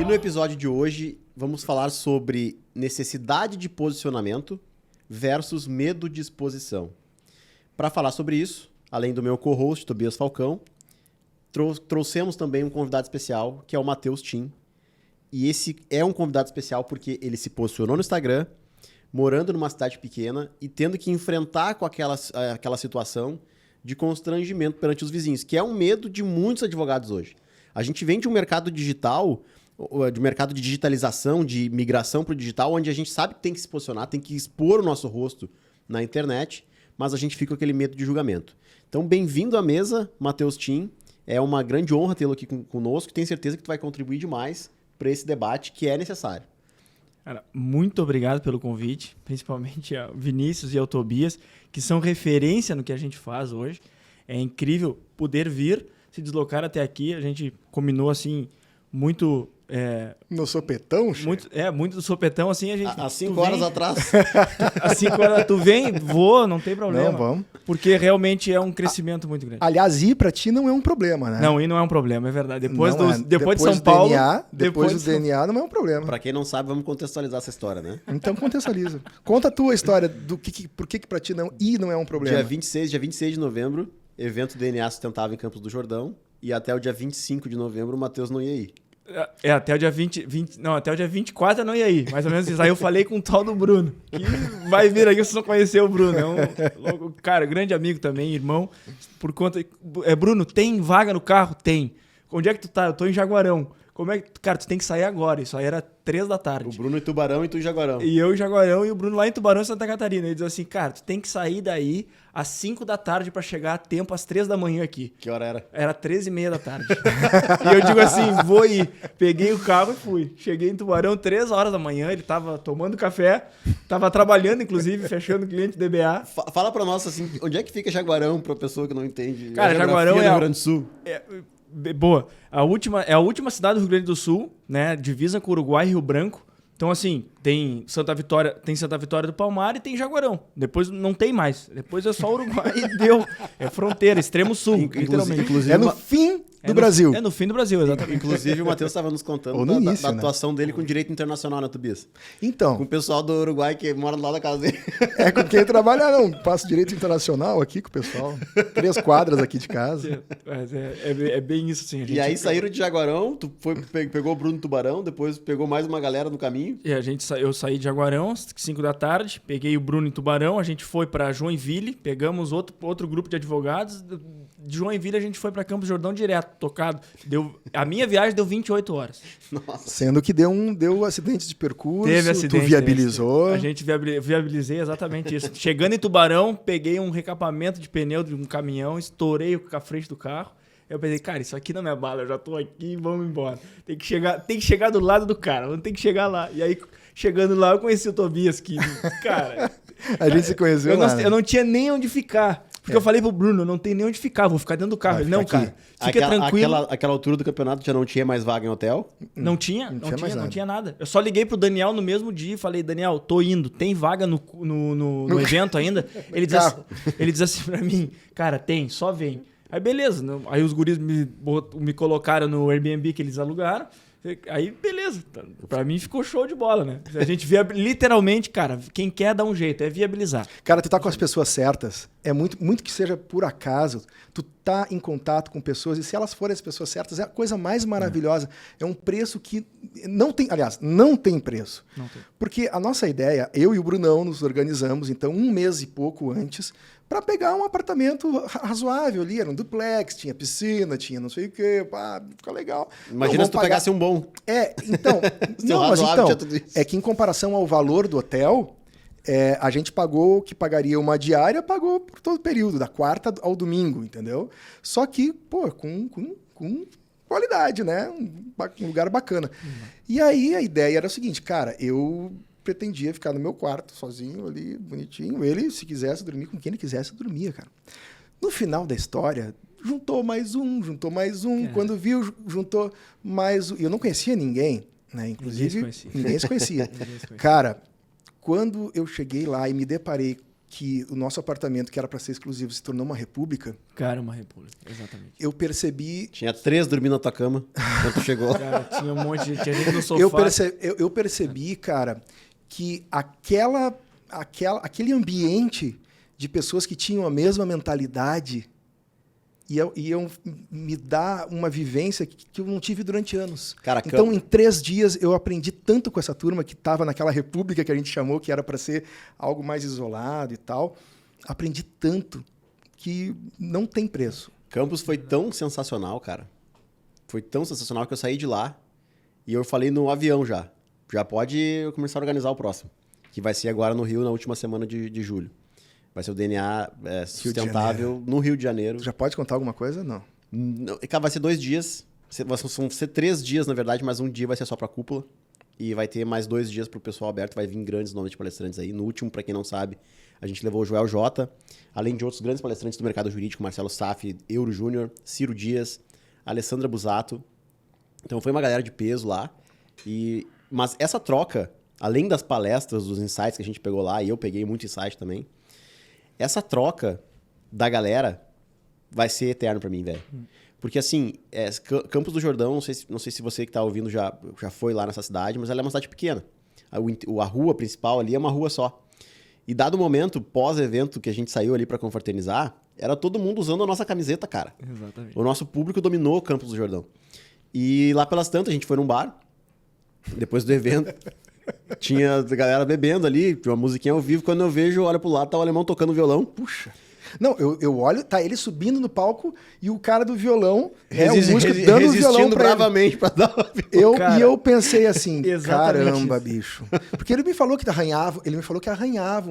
no episódio de hoje, vamos falar sobre necessidade de posicionamento versus medo de exposição. Para falar sobre isso, além do meu co-host, Tobias Falcão, trouxemos também um convidado especial, que é o Matheus Tim. E esse é um convidado especial porque ele se posicionou no Instagram, morando numa cidade pequena e tendo que enfrentar com aquela situação de constrangimento perante os vizinhos, que é um medo de muitos advogados hoje. A gente vem de um mercado digital, de um mercado de digitalização, de migração para o digital, onde a gente sabe que tem que se posicionar, tem que expor o nosso rosto na internet, mas a gente fica com aquele medo de julgamento. Então, bem-vindo à mesa, Matheus Tim. É uma grande honra tê-lo aqui conosco. Tenho certeza que tu vai contribuir demais para esse debate que é necessário. Cara, muito obrigado pelo convite, principalmente ao Vinícius e ao Tobias, que são referência no que a gente faz hoje. É incrível poder vir, se deslocar até aqui. A gente combinou assim, muito... No sopetão, muito do sopetão, assim, a gente... Há 5 horas atrás. Há 5 horas, tu vem, vou, não tem problema. Não, vamos. Porque realmente é um crescimento muito grande. Aliás, ir pra ti não é um problema, né? Não, ir não é um problema, é verdade. Depois de São São Paulo... Depois do DNA não é um problema. Para quem não sabe, vamos contextualizar essa história, né? Então contextualiza. Conta a tua história por que pra ti não é um problema. Dia 26 de novembro, evento DNA Sustentável em Campos do Jordão. E até o dia 25 de novembro o Matheus não ia ir. Até o dia até o dia 24 eu não ia ir, mais ou menos isso. Aí eu falei com o tal do Bruno, que vai vir aqui, vocês não conheceram o Bruno. É um cara, grande amigo também, irmão. Por conta. Bruno, tem vaga no carro? Tem. Onde é que tu tá? Eu tô em Jaguarão. Como é que. Cara, tu tem que sair agora. Isso aí era 3 da tarde. O Bruno em Tubarão e tu em Jaguarão. E eu em Jaguarão e o Bruno lá em Tubarão, Santa Catarina. Ele diz assim, cara, tu tem que sair daí às 5 da tarde pra chegar a tempo às 3 da manhã aqui. Que hora era? Era 13h30 da tarde. E eu digo assim, vou ir. Peguei o carro e fui. Cheguei em Tubarão 3 horas da manhã, ele tava tomando café, tava trabalhando, inclusive, fechando cliente DBA. Fala pra nós, assim, onde é que fica Jaguarão pra pessoa que não entende? Cara, Jaguarão é do Rio Grande do Sul. Boa. A última cidade do Rio Grande do Sul, né? Divisa com Uruguai e Rio Branco. Então, assim, tem Santa Vitória do Palmar e tem Jaguarão. Depois não tem mais. Depois é só Uruguai e deu. É fronteira, extremo sul, literalmente. É no fim do Brasil. É no fim do Brasil, exatamente. Inclusive, o Matheus estava nos contando da atuação dele com direito internacional, né, Tobias? Então. Com o pessoal do Uruguai que mora do lado da casa dele. É com quem trabalha, não. Faço direito internacional aqui com o pessoal. 3 quadras aqui de casa. É bem isso, sim. E aí saíram de Jaguarão, tu pegou o Bruno Tubarão, depois pegou mais uma galera no caminho. E eu saí de Jaguarão, 5 da tarde, peguei o Bruno em Tubarão, a gente foi para Joinville, pegamos outro grupo de advogados. De Joinville a gente foi para Campos do Jordão direto, tocado. A minha viagem deu 28 horas. Nossa. Sendo que deu acidente de percurso, teve acidente, tu viabilizou. A gente viabilizei exatamente isso. Chegando em Tubarão, peguei um recapamento de pneu de um caminhão, estourei a frente do carro. Eu pensei, cara, isso aqui não é bala, eu já tô aqui, vamos embora. Tem que chegar do lado do cara, tem que chegar lá. E aí, chegando lá, eu conheci o Tobias, que, cara... A gente se conheceu lá. Eu não tinha nem onde ficar. Porque eu falei pro Bruno, não tem nem onde ficar, vou ficar dentro do carro. Ele, não, cara, fica tranquilo. Aquela altura do campeonato já não tinha mais vaga em hotel? Não tinha nada. Eu só liguei pro Daniel no mesmo dia e falei, Daniel, tô indo, tem vaga no evento ainda? Ele diz assim pra mim, cara, tem, só vem. Aí beleza, aí os guris me colocaram no Airbnb que eles alugaram. Aí, beleza. Pra mim ficou show de bola, né? A gente literalmente, cara, quem quer dar um jeito, é viabilizar. Cara, tu tá com as pessoas certas. É muito que seja por acaso. Tu tá em contato com pessoas e se elas forem as pessoas certas, é a coisa mais maravilhosa. É um preço que não tem, aliás, não tem preço. Não tem. Porque a nossa ideia, eu e o Brunão nos organizamos, então, 1 mês e pouco antes, para pegar um apartamento razoável ali. Era um duplex, tinha piscina, tinha não sei o quê, ficou legal. Imagina se tu pagasse um bom. Então... é que em comparação ao valor do hotel, a gente pagou o que pagaria uma diária, pagou por todo o período, da quarta ao domingo, entendeu? Só que, pô, com qualidade, né? Um lugar bacana. E aí a ideia era o seguinte, cara, eu pretendia ficar no meu quarto, sozinho ali, bonitinho. Ele, se quisesse dormir com quem ele quisesse, dormia, cara. No final da história, juntou mais um. Quando viu, juntou mais um. Eu não conhecia ninguém, né? Inclusive, ninguém se conhecia. Cara, quando eu cheguei lá e me deparei que o nosso apartamento, que era para ser exclusivo, se tornou uma república. Cara, uma república, exatamente. Eu percebi... Tinha 3 dormindo na tua cama quando tu chegou. Cara, tinha um monte de... Tinha gente no sofá. Eu percebi, cara, que aquele ambiente de pessoas que tinham a mesma mentalidade iam me dar uma vivência que eu não tive durante anos. Cara, então, em 3 dias, eu aprendi tanto com essa turma que estava naquela república que a gente chamou, que era para ser algo mais isolado e tal. Aprendi tanto que não tem preço. Campus foi tão sensacional, cara. Foi tão sensacional que eu saí de lá e eu falei no avião já. Já pode começar a organizar o próximo. Que vai ser agora no Rio, na última semana de julho. Vai ser o DNA sustentável no Rio de Janeiro. Tu já pode contar alguma coisa? Não. Cara, vai ser 2 dias. Vão ser 3 dias, na verdade, mas um dia vai ser só pra cúpula. E vai ter mais 2 dias pro pessoal aberto. Vai vir grandes nomes de palestrantes aí. No último, pra quem não sabe, a gente levou o Joel J, além de outros grandes palestrantes do mercado jurídico, Marcelo Saffi, Euro Júnior, Ciro Dias, Alessandra Busato. Então foi uma galera de peso lá. Mas essa troca, além das palestras, dos insights que a gente pegou lá, e eu peguei muito insight também, essa troca da galera vai ser eterno pra mim, velho. Porque, assim, Campos do Jordão, não sei se você que tá ouvindo já foi lá nessa cidade, mas ela é uma cidade pequena. A rua principal ali é uma rua só. E dado o momento, pós-evento que a gente saiu ali pra confraternizar, era todo mundo usando a nossa camiseta, cara. Exatamente. O nosso público dominou Campos do Jordão. E lá pelas tantas, a gente foi num bar, depois do evento... Tinha a galera bebendo ali, tinha uma musiquinha ao vivo. Quando eu vejo, eu olho pro lado, tá o alemão tocando violão. Puxa. Não, eu olho, tá ele subindo no palco e o cara do violão, o músico dando o violão pra bravamente pra dar o violão. E eu pensei assim, caramba, bicho. Porque ele me falou que arranhava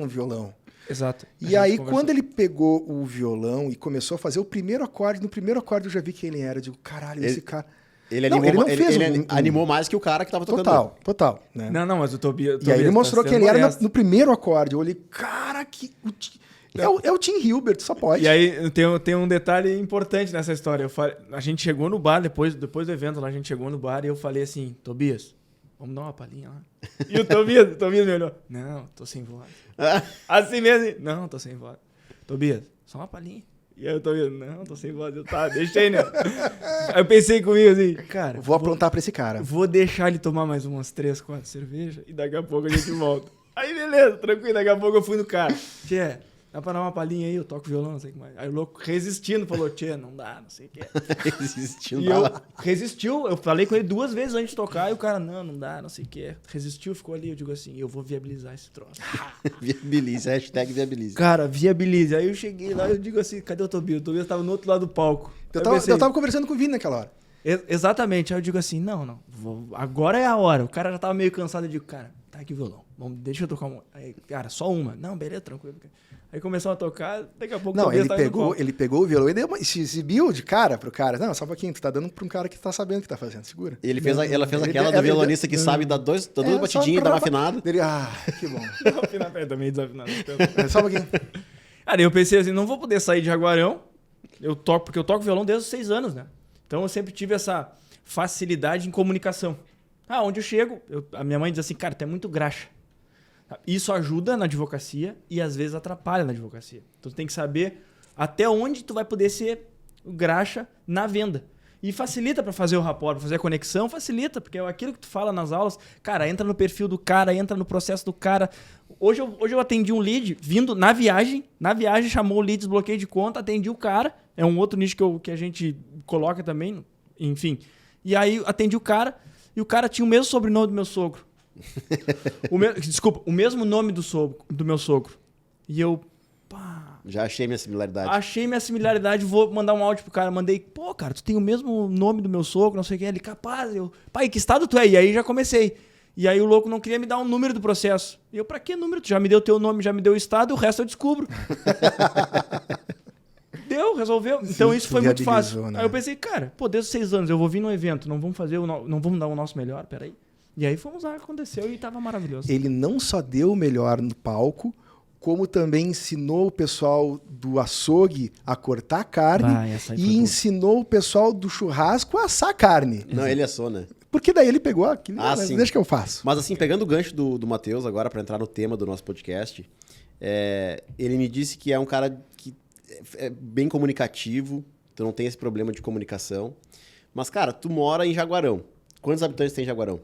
um violão. Exato. E aí, quando ele pegou o violão e começou a fazer o primeiro acorde, no primeiro acorde eu já vi quem ele era. Eu digo, caralho, esse cara... Ele animou mais que o cara que tava tocando. Total. Né? Não, mas o Tobias... E aí ele mostrou que ele era no primeiro acorde. Eu olhei, cara, é o Tim Hilbert, só pode. E aí tem um detalhe importante nessa história. A gente chegou no bar, depois do evento lá, a gente chegou no bar e eu falei assim, Tobias, vamos dar uma palhinha lá. E o Tobias me olhou, não, tô sem voz. Assim mesmo, não, tô sem voz. Tobias, só uma palhinha. E aí eu tô vendo, não, tô sem voz. Deixei, né? Aí eu pensei comigo assim, cara... Vou aprontar pra esse cara. Vou deixar ele tomar mais umas 3, 4 cervejas e daqui a pouco a gente volta. Aí beleza, tranquilo, daqui a pouco eu fui no cara. Tchê, dá pra dar uma palhinha aí, eu toco violão, não sei o que mais. Aí o louco resistindo, falou, tchê, não dá, não sei o que. Resistiu, eu falei com ele 2 vezes antes de tocar e o cara, não dá, não sei o que. Resistiu, ficou ali, eu digo assim, eu vou viabilizar esse troço. Viabilize, hashtag viabilize. Cara, viabilize. Aí eu cheguei lá, eu digo assim, cadê o Tobias? O Tobias tava no outro lado do palco. Eu tava conversando com o Vini naquela hora. Exatamente, aí eu digo assim, não, agora é a hora. O cara já tava meio cansado, eu digo, cara, tá aqui o violão, deixa eu tocar uma. Aí, cara, só uma. Não, beleza, tranquilo. Aí começou a tocar, daqui a pouco... Não, ele pegou o violão e se exibiu de cara pro cara. Não, só um pouquinho, tu tá dando pra um cara que tá sabendo o que tá fazendo, segura. Ela fez aquela do violonista que sabe dar duas batidinhas e dá uma afinada. Que bom. Também desafinado. Só um pouquinho. Cara, eu pensei assim, não vou poder sair de Jaguarão, porque eu toco violão desde os 6 anos, né? Então eu sempre tive essa facilidade em comunicação. Onde eu chego, a minha mãe diz assim, cara, tu é muito graxa. Isso ajuda na advocacia e às vezes atrapalha na advocacia. Então tu tem que saber até onde tu vai poder ser graxa na venda. E facilita para fazer o rapport, para fazer a conexão, facilita, porque aquilo que tu fala nas aulas, cara, entra no perfil do cara, entra no processo do cara. Hoje eu atendi um lead vindo na viagem chamou o lead, desbloqueio de conta, atendi o cara, é um outro nicho que a gente coloca também, enfim. E aí atendi o cara e o cara tinha o mesmo sobrenome do meu sogro. O mesmo nome do meu sogro. E eu... Já achei minha similaridade. Achei minha similaridade, vou mandar um áudio pro cara. Mandei, pô, cara, tu tem o mesmo nome do meu sogro, não sei o que. Ele, capaz, pai, que estado tu é? E aí já comecei. E aí o louco não queria me dar um número do processo. E eu, pra que número? Tu já me deu teu nome, já me deu o estado, o resto eu descubro. Resolveu. Então isso foi muito fácil. Né? Aí eu pensei, cara, desde os 6 anos eu vou vir num evento, não vamos dar o nosso melhor, peraí. E aí fomos lá, aconteceu e tava maravilhoso. Ele não só deu o melhor no palco, como também ensinou o pessoal do açougue a cortar carne e ensinou o pessoal do churrasco a assar carne. Não, ele assou, né? Porque daí ele pegou aquilo, sim. Deixa que eu faço. Mas assim, pegando o gancho do Matheus agora para entrar no tema do nosso podcast, Ele me disse que é um cara que é bem comunicativo, tu não tem esse problema de comunicação. Mas, cara, tu mora em Jaguarão. Quantos habitantes tem em Jaguarão?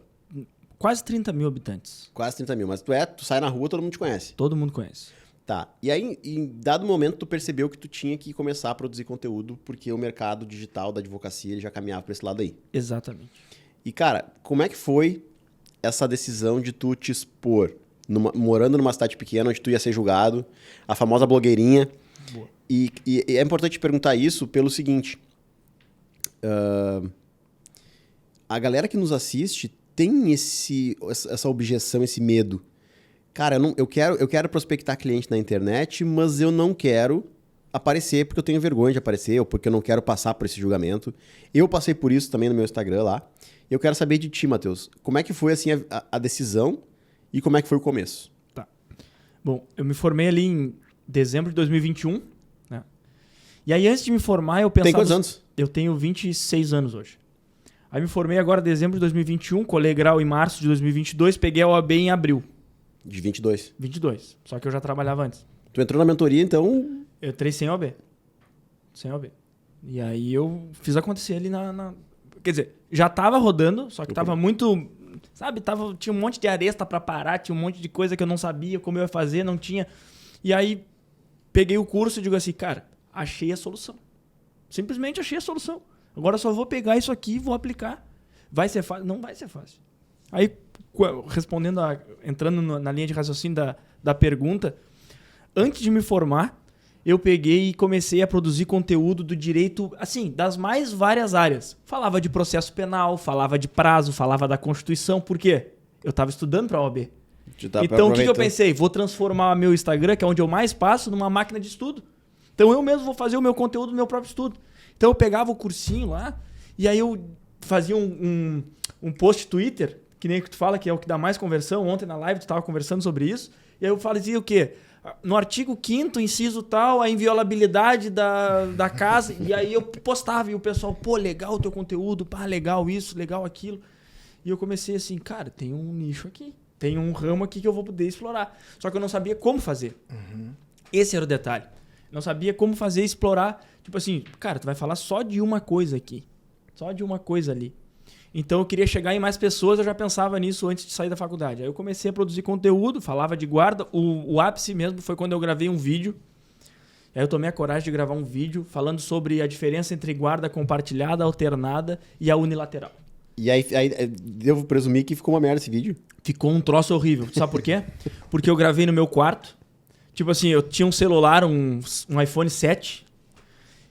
Quase 30 mil habitantes. Quase 30 mil. Mas tu sai na rua, todo mundo te conhece. Todo mundo conhece. Tá. E aí, em dado momento, tu percebeu que tu tinha que começar a produzir conteúdo porque o mercado digital da advocacia ele já caminhava para esse lado aí. Exatamente. E, cara, como é que foi essa decisão de tu te expor? Morando numa cidade pequena, onde tu ia ser julgado, a famosa blogueirinha. Boa. E é importante perguntar isso pelo seguinte. A galera que nos assiste tem essa objeção, esse medo. Cara, eu quero prospectar cliente na internet, mas eu não quero aparecer porque eu tenho vergonha de aparecer ou porque eu não quero passar por esse julgamento. Eu passei por isso também no meu Instagram lá. Eu quero saber de ti, Matheus. Como é que foi assim, a decisão e como é que foi o começo? Tá. Bom, eu me formei ali em dezembro de 2021. Né? E aí, antes de me formar, eu pensava... Tem quantos anos? Eu tenho 26 anos hoje. Aí me formei agora em dezembro de 2021, colei grau em março de 2022, peguei a OAB em abril. De 22? 22. Só que eu já trabalhava antes. Tu entrou na mentoria, então... Eu entrei sem OAB. Sem OAB. E aí eu fiz acontecer ali Quer dizer, já tava rodando, só que tava muito... Sabe, tinha um monte de aresta pra parar, tinha um monte de coisa que eu não sabia como eu ia fazer, não tinha. E aí peguei o curso e digo assim, cara, achei a solução. Simplesmente achei a solução. Agora só vou pegar isso aqui e vou aplicar. Vai ser fácil? Não vai ser fácil. Aí, entrando na linha de raciocínio da pergunta, antes de me formar, eu peguei e comecei a produzir conteúdo do direito, assim, das mais várias áreas. Falava de processo penal, falava de prazo, falava da Constituição. Por quê? Eu estava estudando para a OAB. Então, o que eu pensei? Vou transformar meu Instagram, que é onde eu mais passo, numa máquina de estudo. Então, eu mesmo vou fazer o meu conteúdo do meu próprio estudo. Então, eu pegava o cursinho lá e aí eu fazia um post Twitter, que nem que tu fala que é o que dá mais conversão. Ontem na live tu estava conversando sobre isso. E aí eu fazia o quê? No artigo 5º, inciso tal, a inviolabilidade da casa. E aí eu postava e o pessoal, pô, legal o teu conteúdo, pá, legal isso, legal aquilo. E eu comecei assim, cara, tem um nicho aqui. Tem um ramo aqui que eu vou poder explorar. Só que eu não sabia como fazer. Uhum. Esse era o detalhe. Não sabia como fazer, explorar. Tipo assim, cara, tu vai falar só de uma coisa aqui. Só de uma coisa ali. Então eu queria chegar em mais pessoas, eu já pensava nisso antes de sair da faculdade. Aí eu comecei a produzir conteúdo, falava de guarda. O ápice mesmo foi quando eu gravei um vídeo. Aí eu tomei a coragem de gravar um vídeo falando sobre a diferença entre guarda compartilhada, alternada e a unilateral. E aí devo presumir que ficou uma merda esse vídeo? Ficou um troço horrível. Sabe por quê? Porque eu gravei no meu quarto. Tipo assim, eu tinha um celular, um iPhone 7.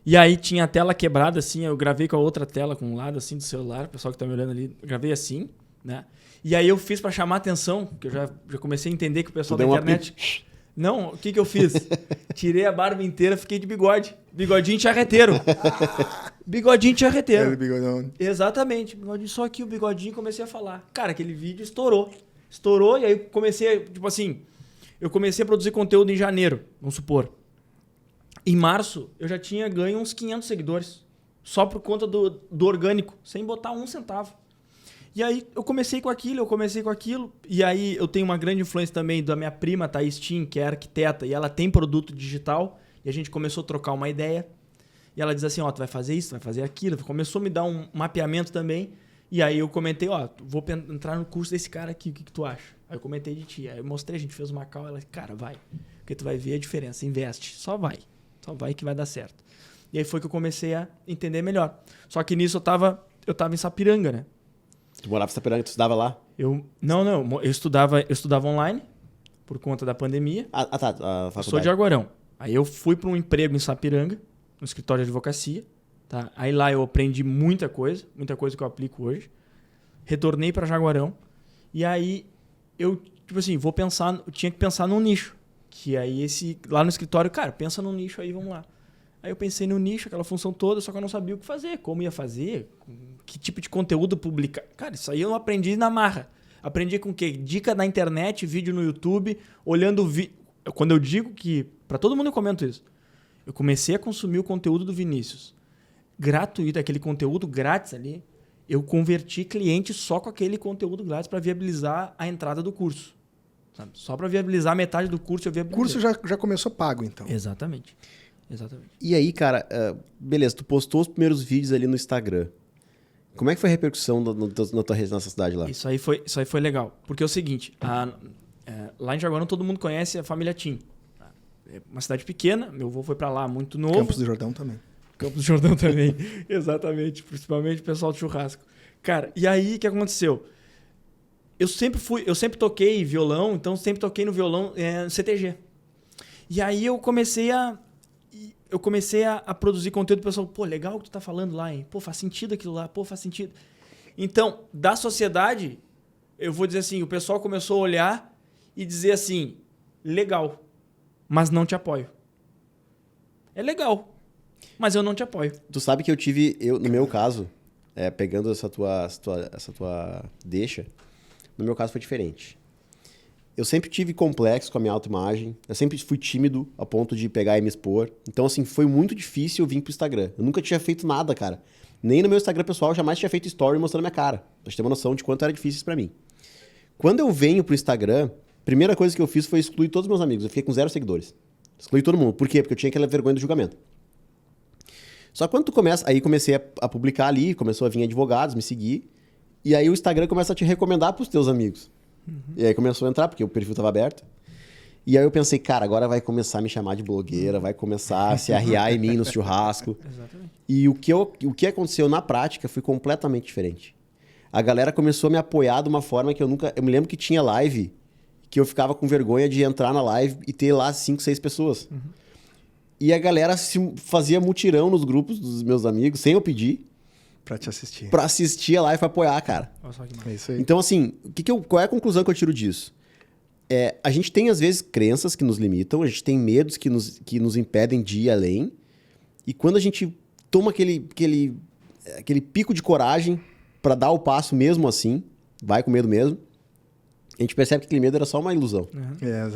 E aí tinha a tela quebrada, assim, eu gravei com a outra tela, com um lado, assim, do celular, o pessoal que tá me olhando ali, eu gravei assim, né? E aí eu fiz pra chamar a atenção, que eu já comecei a entender que o pessoal da internet... Não, o que eu fiz? Tirei a barba inteira, fiquei de bigode. Bigodinho charreteiro. Bigodinho charreteiro. Era bigodão. Exatamente. Bigodinho, só que o bigodinho comecei a falar. Cara, aquele vídeo estourou. Estourou e aí comecei, tipo assim... Eu comecei a produzir conteúdo em janeiro, vamos supor. Em março, eu já tinha ganho uns 500 seguidores. Só por conta do orgânico, sem botar um centavo. E aí, eu comecei com aquilo. E aí, eu tenho uma grande influência também da minha prima, Thaís Tim, que é arquiteta. E ela tem produto digital. E a gente começou a trocar uma ideia. E ela diz assim, ó, tu vai fazer isso, tu vai fazer aquilo. Começou a me dar um mapeamento também. E aí, eu comentei, ó, vou entrar no curso desse cara aqui, o que tu acha? Aí eu comentei de ti. Aí eu mostrei, a gente fez uma call. Ela disse, cara, vai. Porque tu vai ver a diferença. Investe. Só vai que vai dar certo. E aí foi que eu comecei a entender melhor. Só que nisso eu tava em Sapiranga, né? Tu morava em Sapiranga, tu estudava lá? Não. Eu estudava online por conta da pandemia. Tá. A faculdade. Eu sou de Jaguarão. Aí eu fui para um emprego em Sapiranga, no escritório de advocacia. Tá? Aí lá eu aprendi muita coisa que eu aplico hoje. Retornei para Jaguarão. E aí eu, tipo assim, eu tinha que pensar num nicho. Que aí lá no escritório, cara, pensa num nicho aí, vamos lá. Aí eu pensei no nicho, aquela função toda, só que eu não sabia o que fazer, como ia fazer, que tipo de conteúdo publicar. Cara, isso aí eu aprendi na marra. Aprendi com o quê? Dica na internet, vídeo no YouTube, olhando vídeo. Quando eu digo que, para todo mundo eu comento isso, eu comecei a consumir o conteúdo do Vinícius. Gratuito, aquele conteúdo grátis ali, eu converti clientes só com aquele conteúdo grátis para viabilizar a entrada do curso. Sabe? Só para viabilizar metade do curso eu viabilizei. O curso já começou pago, então. Exatamente. E aí, cara, beleza, tu postou os primeiros vídeos ali no Instagram. Como é que foi a repercussão nessa cidade lá? Isso aí foi legal. Porque é o seguinte, lá em Jaguarão todo mundo conhece a família Tim. É uma cidade pequena, meu avô foi para lá muito novo. Campos do Jordão também. Campos do Jordão também, exatamente. Principalmente o pessoal do churrasco. Cara, e aí o que aconteceu? Eu sempre toquei violão, então sempre toquei no violão no CTG. E aí eu comecei a produzir conteúdo do pessoal. Pô, legal o que tu tá falando lá, hein? Pô, faz sentido aquilo lá. Pô, faz sentido. Então, da sociedade, eu vou dizer assim, o pessoal começou a olhar e dizer assim, legal, mas não te apoio. É legal, mas eu não te apoio. Tu sabe que no meu caso, pegando essa tua deixa, no meu caso foi diferente. Eu sempre tive complexo com a minha autoimagem. Eu sempre fui tímido a ponto de pegar e me expor. Então, assim, foi muito difícil eu vir pro Instagram. Eu nunca tinha feito nada, cara. Nem no meu Instagram pessoal, eu jamais tinha feito story mostrando minha cara. Pra gente ter uma noção de quanto era difícil isso pra mim. Quando eu venho pro Instagram, a primeira coisa que eu fiz foi excluir todos os meus amigos. Eu fiquei com 0 seguidores. Excluí todo mundo. Por quê? Porque eu tinha aquela vergonha do julgamento. Só que quando tu começa... Aí comecei a publicar ali, começou a vir advogados, me seguir. E aí o Instagram começa a te recomendar pros teus amigos. E aí começou a entrar, porque o perfil estava aberto. E aí eu pensei, cara, agora vai começar a me chamar de blogueira, vai começar a se arriar em mim no churrasco. Exatamente. E o que aconteceu na prática foi completamente diferente. A galera começou a me apoiar de uma forma que eu nunca... Eu me lembro que tinha live, que eu ficava com vergonha de entrar na live e ter lá 5, 6 pessoas. E a galera fazia mutirão nos grupos dos meus amigos, sem eu pedir. Pra te assistir. Pra assistir a live, pra apoiar, cara. É isso aí. Então, assim, qual é a conclusão que eu tiro disso? A gente tem, às vezes, crenças que nos limitam, a gente tem medos que nos impedem de ir além. E quando a gente toma aquele pico de coragem pra dar o passo mesmo assim, vai com medo mesmo, a gente percebe que aquele medo era só uma ilusão.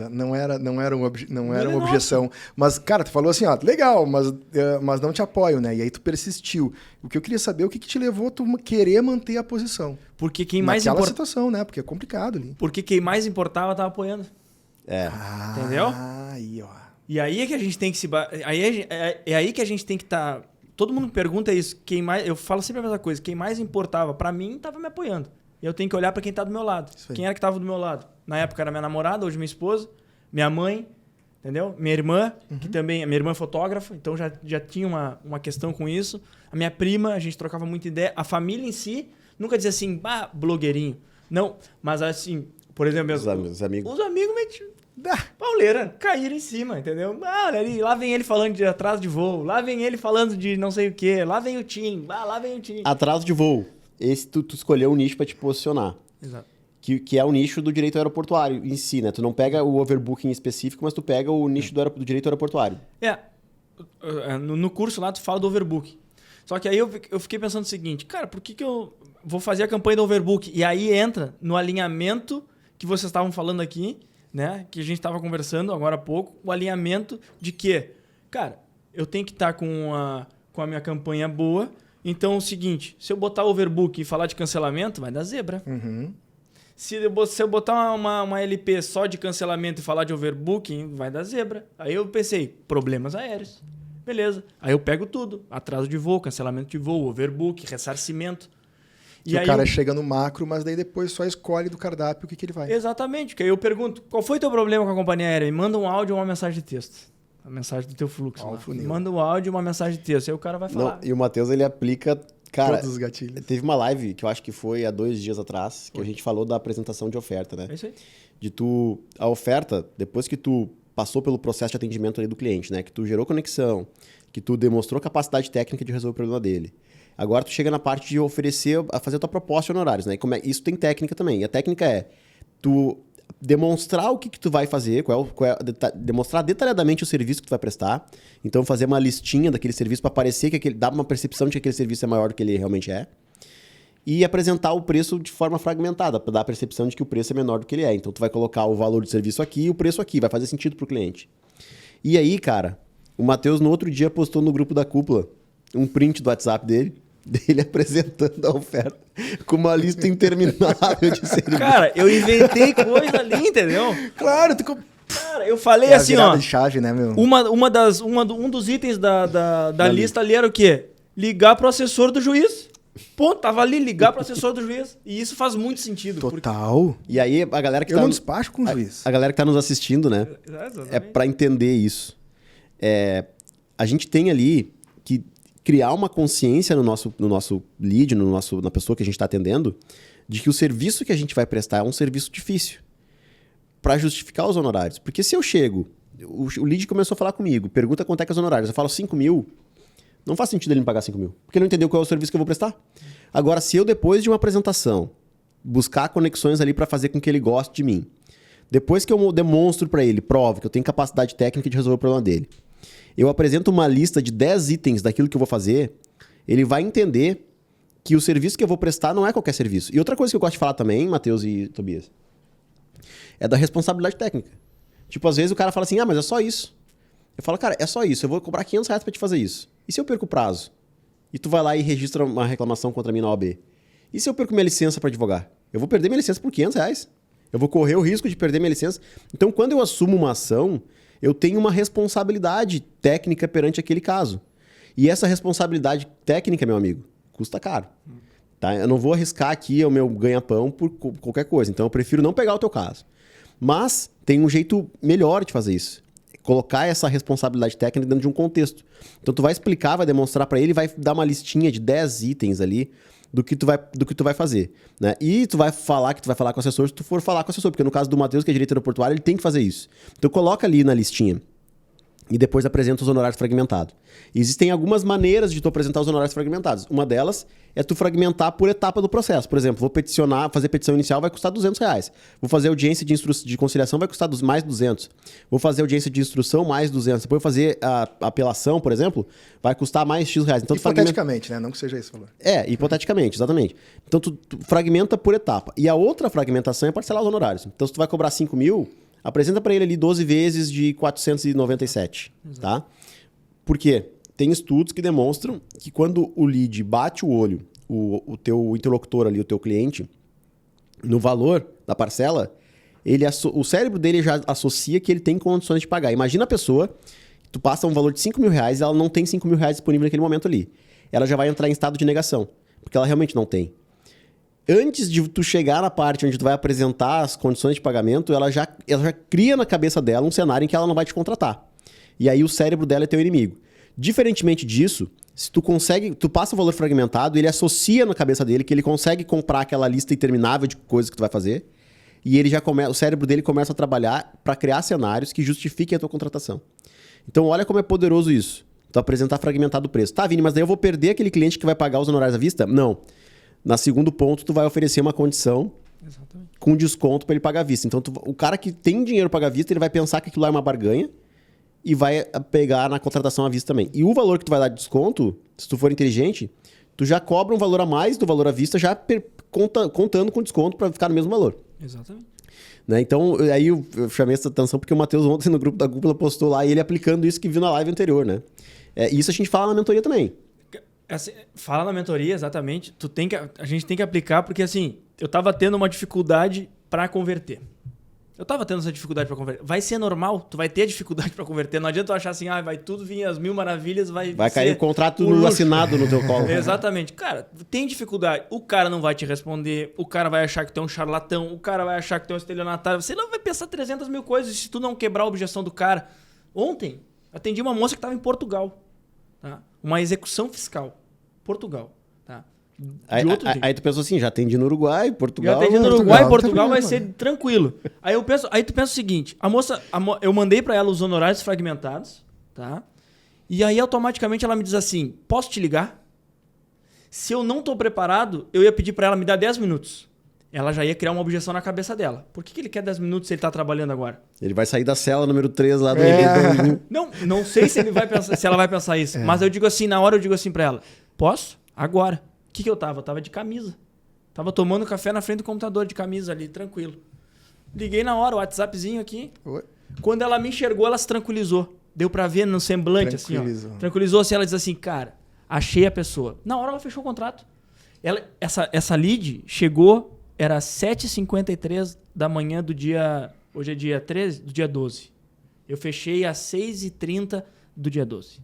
Não era uma objeção. Mas, cara, tu falou assim, ó, legal, mas não te apoio, né? E aí tu persistiu. O que eu queria saber é o que te levou a tu querer manter a posição. Porque quem mais naquela situação, né? Porque é complicado ali. Porque quem mais importava tava apoiando. Entendeu? Aí, ó. E aí é que a gente tem que se... É aí que a gente tem que estar... Todo mundo pergunta isso. Eu falo sempre a mesma coisa. Quem mais importava pra mim tava me apoiando. E eu tenho que olhar para quem tá do meu lado. Quem era que tava do meu lado? Na época era minha namorada, hoje minha esposa, minha mãe, entendeu? Minha irmã, que também... Minha irmã é fotógrafa, então já tinha uma questão com isso. A minha prima, a gente trocava muita ideia. A família em si, nunca dizia assim, blogueirinho. Não, mas assim, por exemplo... Os amigos. Os amigos pauleira, caíram em cima, entendeu? Olha ali, lá vem ele falando de atraso de voo, lá vem ele falando de não sei o quê, lá vem o Tim, lá vem o Tim. Atraso de voo. Esse tu escolheu um nicho para te posicionar. Exato. Que é o nicho do direito aeroportuário em si, né? Tu não pega o overbooking específico, mas tu pega o nicho do direito aeroportuário. No curso lá tu fala do overbooking. Só que aí eu fiquei pensando o seguinte, cara, por que eu vou fazer a campanha do overbooking? E aí entra no alinhamento que vocês estavam falando aqui, né? Que a gente estava conversando agora há pouco, o alinhamento de que, cara, eu tenho que estar com a minha campanha boa. Então é o seguinte, se eu botar overbook e falar de cancelamento, vai dar zebra. Se eu botar uma LP só de cancelamento e falar de overbooking, vai dar zebra. Aí eu pensei, problemas aéreos. Beleza. Aí eu pego tudo. Atraso de voo, cancelamento de voo, overbook, ressarcimento. E aí o cara chega no macro, mas daí depois só escolhe do cardápio o que ele vai. Exatamente. Porque aí eu pergunto, qual foi teu problema com a companhia aérea? Me manda um áudio ou uma mensagem de texto. A mensagem do teu fluxo. Manda um áudio e uma mensagem de texto. Aí o cara vai falar. Não, e o Matheus, ele aplica... Cara, todos os gatilhos. Teve uma live, que eu acho que foi há 2 dias atrás, que a gente falou da apresentação de oferta, né? É isso aí. A oferta, depois que tu passou pelo processo de atendimento ali do cliente, né? Que tu gerou conexão, que tu demonstrou capacidade técnica de resolver o problema dele. Agora tu chega na parte de oferecer, a fazer a tua proposta de honorários, né? Isso tem técnica também. E a técnica é tu demonstrar o que tu vai fazer, demonstrar detalhadamente o serviço que tu vai prestar. Então, fazer uma listinha daquele serviço para parecer que dá uma percepção de que aquele serviço é maior do que ele realmente é. E apresentar o preço de forma fragmentada, para dar a percepção de que o preço é menor do que ele é. Então, tu vai colocar o valor do serviço aqui e o preço aqui. Vai fazer sentido para o cliente. E aí, cara, o Matheus, no outro dia, postou no grupo da Cúpula um print do WhatsApp dele, dele apresentando a oferta com uma lista interminável de serviços. Cara, eu inventei coisa ali, entendeu? Claro, Cara, eu falei assim, ó. De chave, né, meu? Um dos itens da lista ali era o quê? Ligar pro assessor do juiz. Pô, tava ali, ligar pro assessor do juiz. E isso faz muito sentido. Total. Porque... E aí, a galera que eu não despacho com o juiz. A galera que tá nos assistindo, né? É pra entender isso. A gente tem ali que criar uma consciência no nosso lead, na pessoa que a gente está atendendo, de que o serviço que a gente vai prestar é um serviço difícil para justificar os honorários. Porque se eu chego, o lead começou a falar comigo, pergunta quanto é que é os honorários, eu falo 5 mil, não faz sentido ele me pagar 5 mil, porque ele não entendeu qual é o serviço que eu vou prestar. Agora, se eu, depois de uma apresentação, buscar conexões ali para fazer com que ele goste de mim, depois que eu demonstro para ele, provo que eu tenho capacidade técnica de resolver o problema dele, eu apresento uma lista de 10 itens daquilo que eu vou fazer, ele vai entender que o serviço que eu vou prestar não é qualquer serviço. E outra coisa que eu gosto de falar também, Matheus e Tobias, é da responsabilidade técnica. Tipo, às vezes o cara fala assim, mas é só isso. Eu falo, cara, é só isso, eu vou cobrar R$500 pra te fazer isso. E se eu perco o prazo? E tu vai lá e registra uma reclamação contra mim na OAB? E se eu perco minha licença para advogar? Eu vou perder minha licença por R$500. Eu vou correr o risco de perder minha licença. Então, quando eu assumo uma ação, eu tenho uma responsabilidade técnica perante aquele caso. E essa responsabilidade técnica, meu amigo, custa caro. Tá? Eu não vou arriscar aqui o meu ganha-pão por qualquer coisa. Então, eu prefiro não pegar o teu caso. Mas tem um jeito melhor de fazer isso. Colocar essa responsabilidade técnica dentro de um contexto. Então, tu vai explicar, vai demonstrar para ele, vai dar uma listinha de 10 itens ali do que tu vai fazer. Né? E tu vai falar que tu vai falar com o assessor se tu for falar com o assessor. Porque no caso do Matheus, que é diretor aeroportuário, ele tem que fazer isso. Então, coloca ali na listinha. E depois apresenta os honorários fragmentados. Existem algumas maneiras de tu apresentar os honorários fragmentados. Uma delas é tu fragmentar por etapa do processo. Por exemplo, vou peticionar, fazer petição inicial vai custar R$200. Vou fazer audiência de conciliação vai custar mais 200. Vou fazer audiência de instrução mais 200. Depois fazer a apelação, por exemplo, vai custar mais X reais. Então, hipoteticamente, né? Não que seja esse valor. Hipoteticamente, exatamente. Então tu fragmenta por etapa. E a outra fragmentação é parcelar os honorários. Então se tu vai cobrar 5 mil... apresenta para ele ali 12 vezes de 497, tá? Por quê? Tem estudos que demonstram que quando o lead bate o olho, o teu interlocutor ali, o teu cliente, no valor da parcela, o cérebro dele já associa que ele tem condições de pagar. Imagina a pessoa, tu passa um valor de R$5 mil e ela não tem R$5 mil disponível naquele momento ali. Ela já vai entrar em estado de negação, porque ela realmente não tem. Antes de tu chegar na parte onde tu vai apresentar as condições de pagamento, ela já cria na cabeça dela um cenário em que ela não vai te contratar. E aí o cérebro dela é teu inimigo. Diferentemente disso, se tu passa o valor fragmentado, ele associa na cabeça dele que ele consegue comprar aquela lista interminável de coisas que tu vai fazer, e ele o cérebro dele começa a trabalhar para criar cenários que justifiquem a tua contratação. Então olha como é poderoso isso. Tu apresentar fragmentado o preço. Tá, Vini, mas daí eu vou perder aquele cliente que vai pagar os honorários à vista? Não. Na segundo ponto, tu vai oferecer uma condição com desconto para ele pagar à vista. Então, o cara que tem dinheiro para pagar à vista, ele vai pensar que aquilo lá é uma barganha e vai pegar na contratação à vista também. E o valor que tu vai dar de desconto, se tu for inteligente, tu já cobra um valor a mais do valor à vista, já contando com desconto para ficar no mesmo valor. Exatamente. Né? Então, aí eu chamei essa atenção porque o Matheus ontem no grupo da Cúpula postou lá e ele aplicando isso que viu na live anterior, né? E isso a gente fala na mentoria também. Assim, fala na mentoria, exatamente. A gente tem que aplicar, porque assim, eu tava tendo uma dificuldade para converter. Eu tava tendo essa dificuldade para converter. Vai ser normal, tu vai ter dificuldade para converter. Não adianta tu achar assim, vai tudo vir as mil maravilhas, vai cair o contrato assinado no teu colo. Exatamente. Cara, tem dificuldade. O cara não vai te responder, o cara vai achar que tu é um charlatão, o cara vai achar que tu é um estelionatário. Você não vai pensar 300 mil coisas se tu não quebrar a objeção do cara. Ontem, atendi uma moça que tava em Portugal. Tá? Uma execução fiscal. Portugal. Tá? Aí tu pensou assim, já atendi no Uruguai, Portugal... Já atendi no Uruguai, Portugal vai ser tranquilo. Aí tu pensa o seguinte, eu mandei para ela os honorários fragmentados, tá? E aí automaticamente ela me diz assim, posso te ligar? Se eu não tô preparado, eu ia pedir para ela me dar 10 minutos. Ela já ia criar uma objeção na cabeça dela. Por que ele quer 10 minutos se ele tá trabalhando agora? Ele vai sair da cela número 3 lá do Não sei se ela vai pensar isso. Mas eu digo assim, na hora eu digo assim pra ela, posso? Agora. O que eu tava? Eu tava de camisa. Tava tomando café na frente do computador de camisa ali, tranquilo. Liguei na hora, o WhatsAppzinho aqui. Oi. Quando ela me enxergou, ela se tranquilizou. Deu pra ver no semblante assim, ó. Tranquilizou assim, ela diz assim, cara, achei a pessoa. Na hora ela fechou o contrato. Essa lead chegou, era 7h53 da manhã do dia... Hoje é dia 13, do dia 12. Eu fechei às 6h30 do dia 12.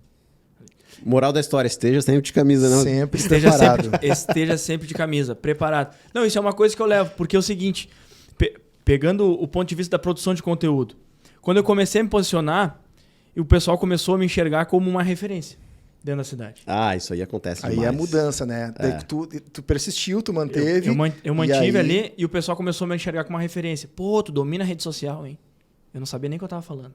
Moral da história, esteja sempre de camisa, não? Sempre preparado. Esteja sempre de camisa, preparado. Não, isso é uma coisa que eu levo, porque é o seguinte, pegando o ponto de vista da produção de conteúdo, quando eu comecei a me posicionar, o pessoal começou a me enxergar como uma referência dentro da cidade. Ah, isso aí acontece demais. Aí é a mudança, né? Daí tu persistiu, tu manteve. Eu mantive ali e o pessoal começou a me enxergar como uma referência. Pô, tu domina a rede social, hein? Eu não sabia nem o que eu tava falando.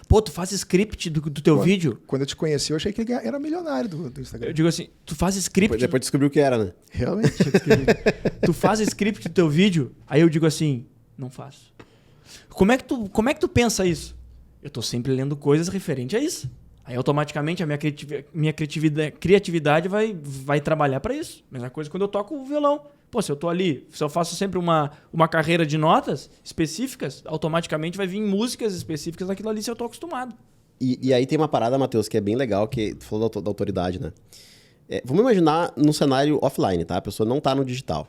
Pô, tu faz script do teu vídeo? Quando eu te conheci, eu achei que ele era milionário do Instagram. Eu digo assim, tu faz script... Depois descobriu o que era, né? Realmente. Tu faz script do teu vídeo? Aí eu digo assim, não faço. Como é que tu pensa isso? Eu tô sempre lendo coisas referentes a isso. Aí automaticamente a minha criatividade vai trabalhar para isso. Mesma coisa quando eu toco o violão. Pô, se eu tô ali, se eu faço sempre uma carreira de notas específicas, automaticamente vai vir músicas específicas daquilo ali se eu tô acostumado. E aí tem uma parada, Matheus, que é bem legal, que tu falou da autoridade, né? Vamos imaginar num cenário offline, tá? A pessoa não tá no digital.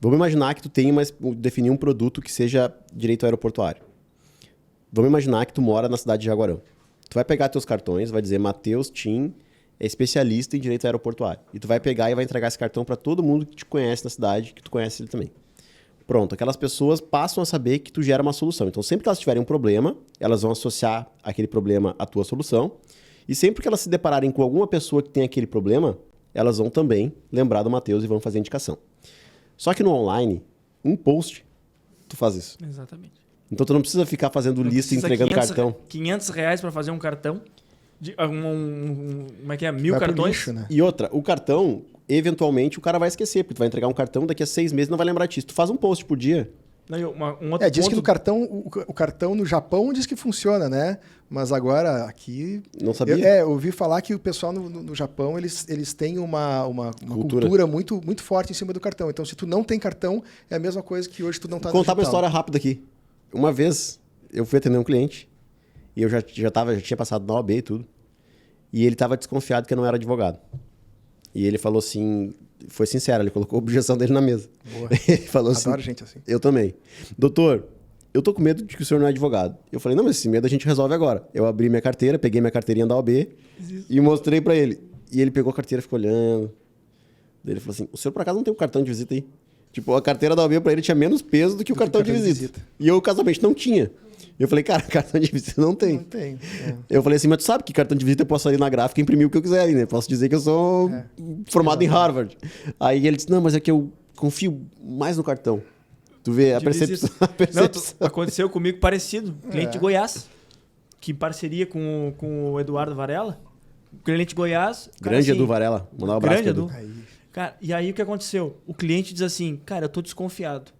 Vamos imaginar que tu tem definir um produto que seja direito aeroportuário. Vamos imaginar que tu mora na cidade de Jaguarão. Tu vai pegar teus cartões, vai dizer Matheus Tim é especialista em direito aeroportuário. E tu vai pegar e vai entregar esse cartão para todo mundo que te conhece na cidade, que tu conhece ele também. Pronto, aquelas pessoas passam a saber que tu gera uma solução. Então, sempre que elas tiverem um problema, elas vão associar aquele problema à tua solução. E sempre que elas se depararem com alguma pessoa que tem aquele problema, elas vão também lembrar do Matheus e vão fazer indicação. Só que no online, um post, tu faz isso. Exatamente. Então, tu não precisa ficar fazendo lista e entregando cartão. R$500 para fazer um cartão. Como é que é? 1000 cartões? Lixo, né? E outra, o cartão, eventualmente, o cara vai esquecer, porque tu vai entregar um cartão daqui a 6 meses e não vai lembrar disso. Tu faz um post por dia. Diz que no cartão, o cartão no Japão diz que funciona, né? Mas agora aqui... Não sabia? Eu ouvi falar que o pessoal no Japão, eles têm uma cultura muito, muito forte em cima do cartão. Então, se tu não tem cartão, é a mesma coisa que hoje tu não tá no Vou contar digital. uma história rápida aqui. Uma vez, eu fui atender um cliente, e eu já tinha passado na OAB e tudo, e ele estava desconfiado que eu não era advogado. E ele falou assim, foi sincero, ele colocou a objeção dele na mesa. Boa. Ele falou Adoro assim, gente assim. Eu também. Doutor, eu tô com medo de que o senhor não é advogado. Eu falei, não, mas esse medo a gente resolve agora. Eu abri minha carteira, peguei minha carteirinha da OAB e mostrei para ele. E ele pegou a carteira e ficou olhando. Daí ele falou assim, o senhor por acaso não tem um cartão de visita aí? Tipo, a carteira da OAB para ele tinha menos peso do que o cartão de visita. E eu, casualmente, não tinha. Eu falei, cara, cartão de visita não tem. Não tem. Eu falei assim, mas tu sabe que cartão de visita eu posso sair na gráfica e imprimir o que eu quiser ali, né? Posso dizer que eu sou formado em Harvard. Aí ele disse, não, mas é que eu confio mais no cartão. Tu vê a percepção. Não, aconteceu comigo parecido. Cliente de Goiás, que em parceria com o Eduardo Varela. Cliente de Goiás. Grande assim, Edu Varela. Mandar um abraço. Grande Edu. Cara, e aí o que aconteceu? O cliente diz assim, cara, eu tô desconfiado.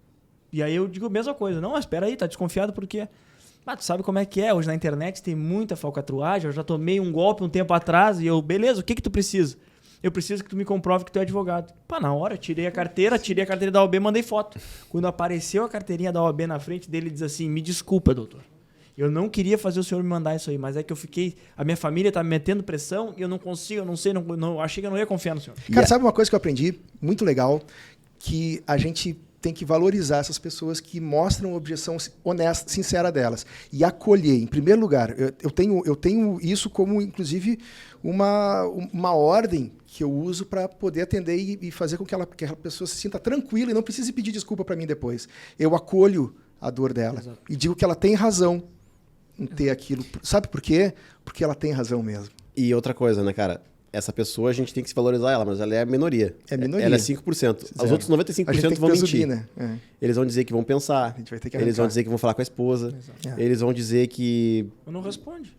E aí eu digo a mesma coisa. Não, mas espera aí, tá desconfiado por quê? Ah, tu sabe como é que é? Hoje na internet tem muita falcatruagem. Eu já tomei um golpe um tempo atrás e eu, beleza, o que tu precisa? Eu preciso que tu me comprove que tu é advogado. Pá, na hora, tirei a carteira da OAB, mandei foto. Quando apareceu a carteirinha da OAB na frente dele, ele diz assim, me desculpa, doutor. Eu não queria fazer o senhor me mandar isso aí, mas é que eu fiquei... A minha família tá me metendo pressão e eu não consigo, eu não sei, não achei que eu não ia confiar no senhor. Cara, sabe uma coisa que eu aprendi? Muito legal, que a gente tem que valorizar essas pessoas que mostram a objeção honesta, sincera delas. E acolher, em primeiro lugar. Eu tenho isso como, inclusive, uma ordem que eu uso para poder atender e fazer com que aquela pessoa se sinta tranquila e não precise pedir desculpa para mim depois. Eu acolho a dor dela. Exato. E digo que ela tem razão em ter aquilo. Sabe por quê? Porque ela tem razão mesmo. E outra coisa, né, cara? Essa pessoa, a gente tem que se valorizar ela, mas ela é a minoria. É minoria. Ela é 5%. Os outros 95% vão mentir. Né? Eles vão dizer que vão pensar. Eles vão dizer que vão falar com a esposa. Eles vão dizer que... Ou não responde.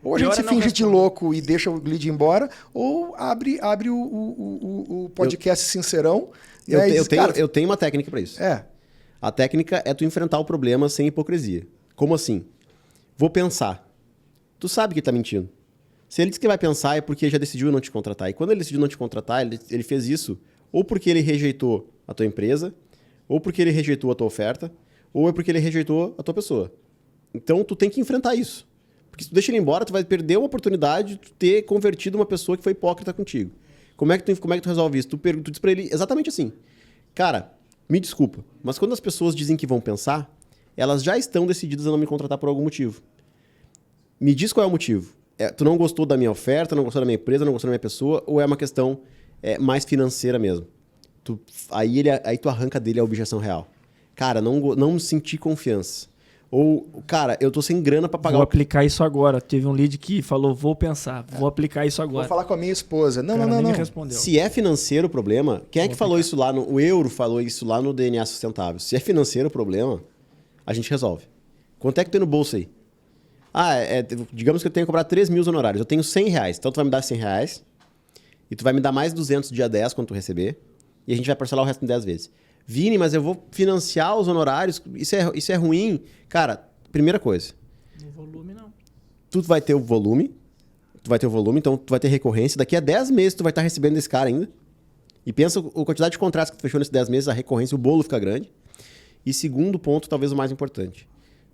Ou a gente se finge de louco e deixa o lead embora, ou abre o podcast sincerão. Eu tenho uma técnica para isso. A técnica é tu enfrentar o problema sem hipocrisia. Como assim? Vou pensar. Tu sabe que ele tá mentindo. Se ele diz que vai pensar é porque já decidiu não te contratar. E quando ele decidiu não te contratar, ele fez isso ou porque ele rejeitou a tua empresa, ou porque ele rejeitou a tua oferta, ou é porque ele rejeitou a tua pessoa. Então, tu tem que enfrentar isso. Porque se tu deixa ele embora, tu vai perder uma oportunidade de tu ter convertido uma pessoa que foi hipócrita contigo. Como é que tu resolve isso? Tu diz pra ele exatamente assim. Cara, me desculpa, mas quando as pessoas dizem que vão pensar, elas já estão decididas a não me contratar por algum motivo. Me diz qual é o motivo. Tu não gostou da minha oferta, não gostou da minha empresa, não gostou da minha pessoa, ou é uma questão mais financeira mesmo? Aí tu arranca dele a objeção real. Cara, não senti confiança. Ou, cara, eu tô sem grana pra pagar... Vou aplicar isso agora. Teve um lead que falou, vou pensar, vou aplicar isso agora. Vou falar com a minha esposa. Não. Me respondeu. Se é financeiro o problema, quem é que falou isso lá? O Euro falou isso lá no DNA Sustentável. Se é financeiro o problema, a gente resolve. Quanto é que tem no bolso aí? Digamos que eu tenho que cobrar 3 mil honorários. Eu tenho 100 reais. Então tu vai me dar 100 reais e tu vai me dar mais 200 dia 10 quando tu receber e a gente vai parcelar o resto em 10 vezes. Vini, mas eu vou financiar os honorários. Isso é ruim. Cara, primeira coisa. No volume, não. Tu vai ter o volume. Então tu vai ter recorrência. Daqui a 10 meses tu vai estar recebendo desse cara ainda. E pensa a quantidade de contratos que tu fechou nesses 10 meses, a recorrência, o bolo fica grande. E segundo ponto, talvez o mais importante.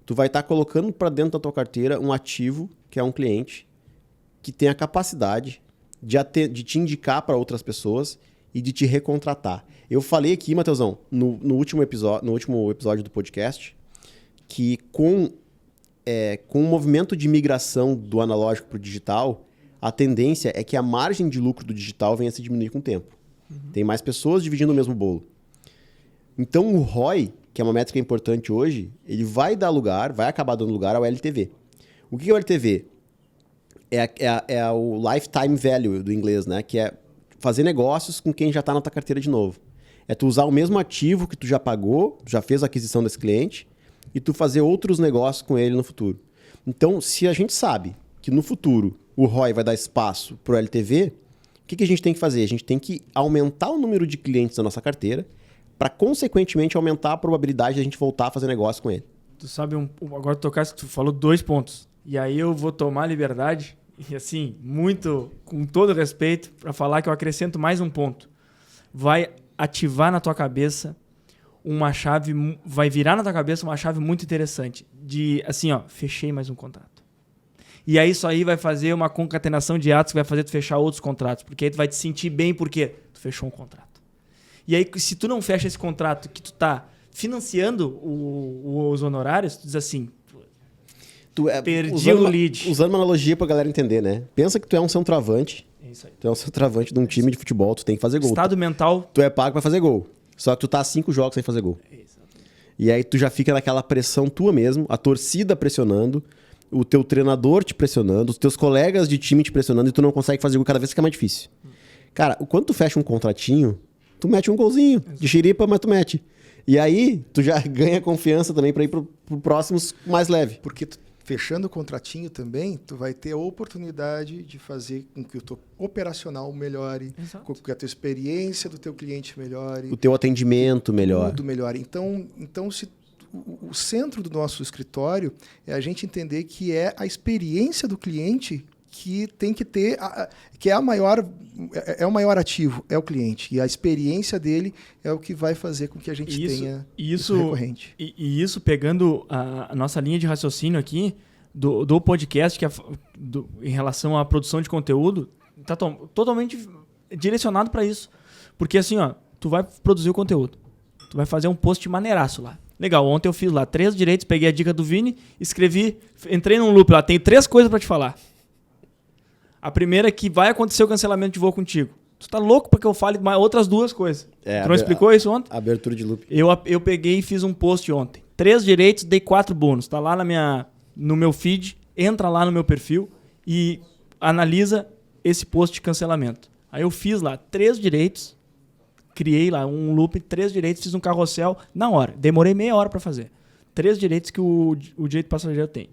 Tu vai estar colocando para dentro da tua carteira um ativo, que é um cliente, que tem a capacidade de te indicar para outras pessoas e de te recontratar. Eu falei aqui, Matheusão, no último episódio do podcast, que com o movimento de migração do analógico para o digital, a tendência é que a margem de lucro do digital venha a se diminuir com o tempo. Tem mais pessoas dividindo o mesmo bolo. Então o ROI, que é uma métrica importante hoje, ele vai acabar dando lugar ao LTV. O que é o LTV? É o lifetime value do inglês, né? Que é fazer negócios com quem já está na tua carteira de novo. É tu usar o mesmo ativo que tu já pagou, já fez a aquisição desse cliente, e tu fazer outros negócios com ele no futuro. Então, se a gente sabe que no futuro o ROI vai dar espaço para o LTV, o que a gente tem que fazer? A gente tem que aumentar o número de clientes da nossa carteira para, consequentemente, aumentar a probabilidade de a gente voltar a fazer negócio com ele. Tu sabe, agora tu falou 2 pontos. E aí eu vou tomar liberdade, e assim, muito, com todo respeito, para falar que eu acrescento mais um ponto. Vai ativar na tua cabeça uma chave, vai virar na tua cabeça uma chave muito interessante. De, assim, fechei mais um contrato. E aí isso aí vai fazer uma concatenação de atos que vai fazer tu fechar outros contratos. Porque aí tu vai te sentir bem porque tu fechou um contrato. E aí, se tu não fecha esse contrato que tu tá financiando os honorários, tu diz assim, perdi o lead. Usando uma analogia pra galera entender, né? Pensa que tu é um centroavante. É isso aí. Tu é um centroavante de um time de futebol, tu tem que fazer gol. Estado mental. Tu é pago pra fazer gol. Só que tu tá 5 jogos sem fazer gol. Exatamente. E aí tu já fica naquela pressão tua mesmo, a torcida pressionando, o teu treinador te pressionando, os teus colegas de time te pressionando e tu não consegue fazer gol, cada vez fica mais difícil. Cara, quando tu fecha um contratinho, tu mete um golzinho de xiripa, mas tu mete. E aí tu já ganha confiança também pra ir pro próximos mais leve. Porque fechando o contratinho também, tu vai ter a oportunidade de fazer com que o teu operacional melhore, Exato. com que a tua experiência do teu cliente melhore. O teu atendimento melhore. Tudo melhore. Então o centro do nosso escritório é a gente entender que é a experiência do cliente que tem que ter, que é o maior ativo, é o cliente. E a experiência dele é o que vai fazer com que a gente tenha isso recorrente. E isso pegando a nossa linha de raciocínio aqui do podcast, que em relação à produção de conteúdo, está totalmente direcionado para isso. Porque assim, tu vai produzir o conteúdo. Tu vai fazer um post maneiraço lá. Legal, ontem eu fiz lá 3 direitos, peguei a dica do Vini, escrevi, entrei num loop lá, tenho 3 coisas para te falar. A primeira é que vai acontecer o cancelamento de voo contigo. Tu tá louco pra que eu fale mais outras 2 coisas. Tu não explicou isso ontem? Abertura de loop. Eu peguei e fiz um post ontem. 3 direitos, dei 4 bônus. Tá lá no meu feed, entra lá no meu perfil e analisa esse post de cancelamento. Aí eu fiz lá 3 direitos, criei lá um loop, 3 direitos, fiz um carrossel na hora. Demorei meia hora pra fazer. 3 direitos que o direito passageiro tem.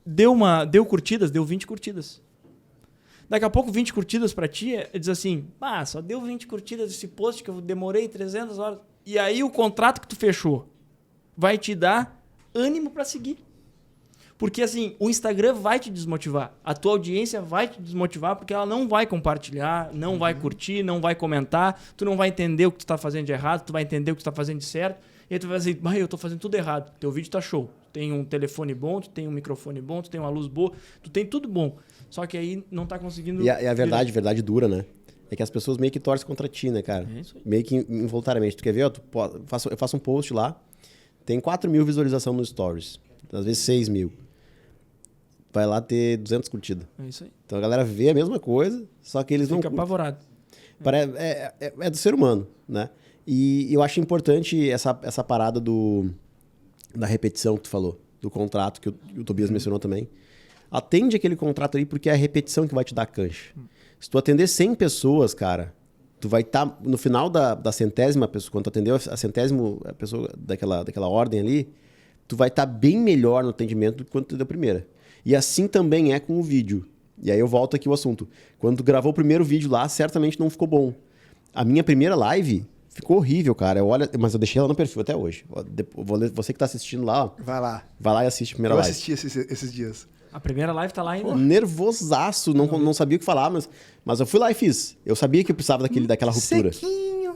Deu curtidas, deu 20 curtidas. Daqui a pouco 20 curtidas pra ti, diz assim, só deu 20 curtidas esse post que eu demorei 300 horas. E aí o contrato que tu fechou vai te dar ânimo pra seguir. Porque assim, o Instagram vai te desmotivar. A tua audiência vai te desmotivar porque ela não vai compartilhar, não vai curtir, não vai comentar. Tu não vai entender o que tu tá fazendo de errado, tu vai entender o que tu tá fazendo de certo. E aí tu vai dizer, eu tô fazendo tudo errado. Teu vídeo tá show. tem um telefone bom, tu tem um microfone bom, tu tem uma luz boa, tu tem tudo bom. Só que aí não tá conseguindo... E a verdade dura, né? É que as pessoas meio que torcem contra ti, né, cara? É isso aí. Meio que involuntariamente. Tu quer ver? Ó, eu faço um post lá, tem 4 mil visualizações nos stories. Às vezes 6 mil. Vai lá ter 200 curtidas. É isso aí. Então a galera vê a mesma coisa, só que eles não... Fica apavorado. É do ser humano, né? E eu acho importante essa parada da repetição que tu falou, do contrato que o Tobias mencionou também. Atende aquele contrato ali porque é a repetição que vai te dar cancha. Se tu atender 100 pessoas, cara, tu vai estar no final da 100ª pessoa, quando tu atendeu a 100ª pessoa daquela ordem ali, tu vai estar bem melhor no atendimento do que quando tu deu a primeira. E assim também é com o vídeo. E aí eu volto aqui ao assunto. Quando tu gravou o primeiro vídeo lá, certamente não ficou bom. A minha primeira live ficou horrível, cara. Mas eu deixei ela no perfil até hoje. Você que tá assistindo lá, ó, vai lá e assiste a primeira live. Eu assisti esses dias. A primeira live tá lá ainda. Nervosaço, não sabia o que falar, mas eu fui lá e fiz. Eu sabia que eu precisava daquela ruptura. Sequinho.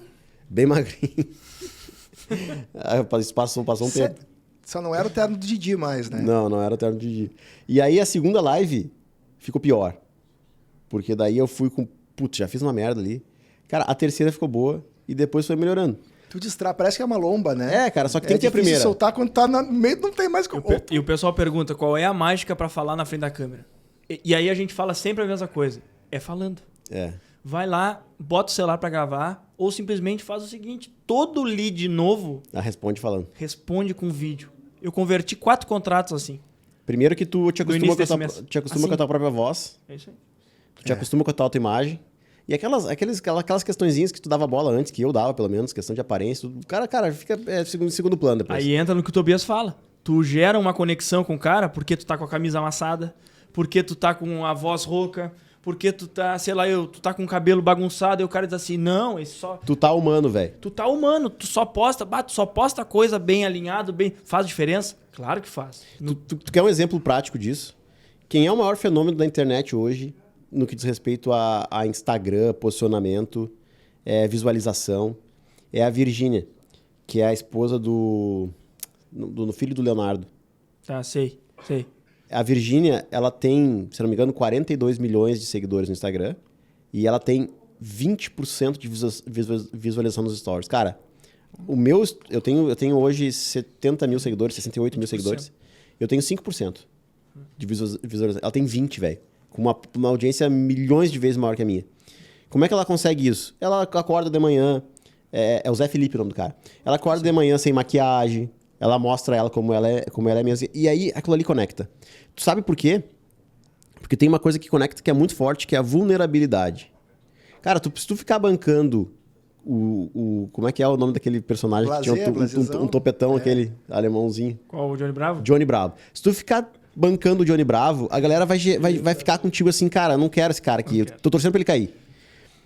Bem magrinho. Isso passou um tempo. Só não era o terno do Didi mais, né? Não era o terno do Didi. E aí a segunda live ficou pior. Porque daí eu fui com... Putz, já fiz uma merda ali. Cara, a terceira ficou boa e depois foi melhorando. Tu distrai, parece que é uma lomba, né? É, cara, só que tem que ter a primeira. Soltar quando tá no meio, não tem mais como. E o pessoal pergunta qual é a mágica pra falar na frente da câmera. E aí a gente fala sempre a mesma coisa. É falando. É. Vai lá, bota o celular pra gravar ou simplesmente faz o seguinte, todo lead novo... Responde falando. Responde com vídeo. Eu converti 4 contratos assim. Primeiro que tu te acostuma com a tua própria voz. É isso aí. Tu te acostuma com a tua autoimagem. E aquelas questõezinhas que tu dava bola antes, que eu dava pelo menos, questão de aparência, o cara fica segundo plano depois. Aí entra no que o Tobias fala. Tu gera uma conexão com o cara porque tu tá com a camisa amassada, porque tu tá com a voz rouca, porque tu tá, sei lá, tu tá com o cabelo bagunçado e o cara diz assim, não, esse só... Tu tá humano, velho. Tu tá humano, tu só posta coisa bem alinhado, bem... Faz diferença? Claro que faz. Tu quer um exemplo prático disso? Quem é o maior fenômeno da internet hoje, no que diz respeito a Instagram, posicionamento, visualização, é a Virgínia, que é a esposa do filho do Leonardo. Tá, sei. A Virgínia, ela tem, se não me engano, 42 milhões de seguidores no Instagram e ela tem 20% de visualização nos stories. Cara, eu tenho hoje 70 mil seguidores, 68 mil seguidores. Eu tenho 5% de visualização. Ela tem 20, velho. Com uma audiência milhões de vezes maior que a minha. Como é que ela consegue isso? Ela acorda de manhã, é o Zé Felipe o nome do cara. Ela acorda de manhã sem maquiagem, ela mostra ela como ela é mesmo. E aí aquilo ali conecta. Tu sabe por quê? Porque tem uma coisa que conecta que é muito forte, que é a vulnerabilidade. Cara, se tu ficar bancando como é que é o nome daquele personagem que tinha um topetão, aquele alemãozinho? Qual, o Johnny Bravo? Johnny Bravo. Se tu ficar bancando o Johnny Bravo, a galera vai ficar contigo assim, cara, não quero esse cara aqui, tô torcendo pra ele cair.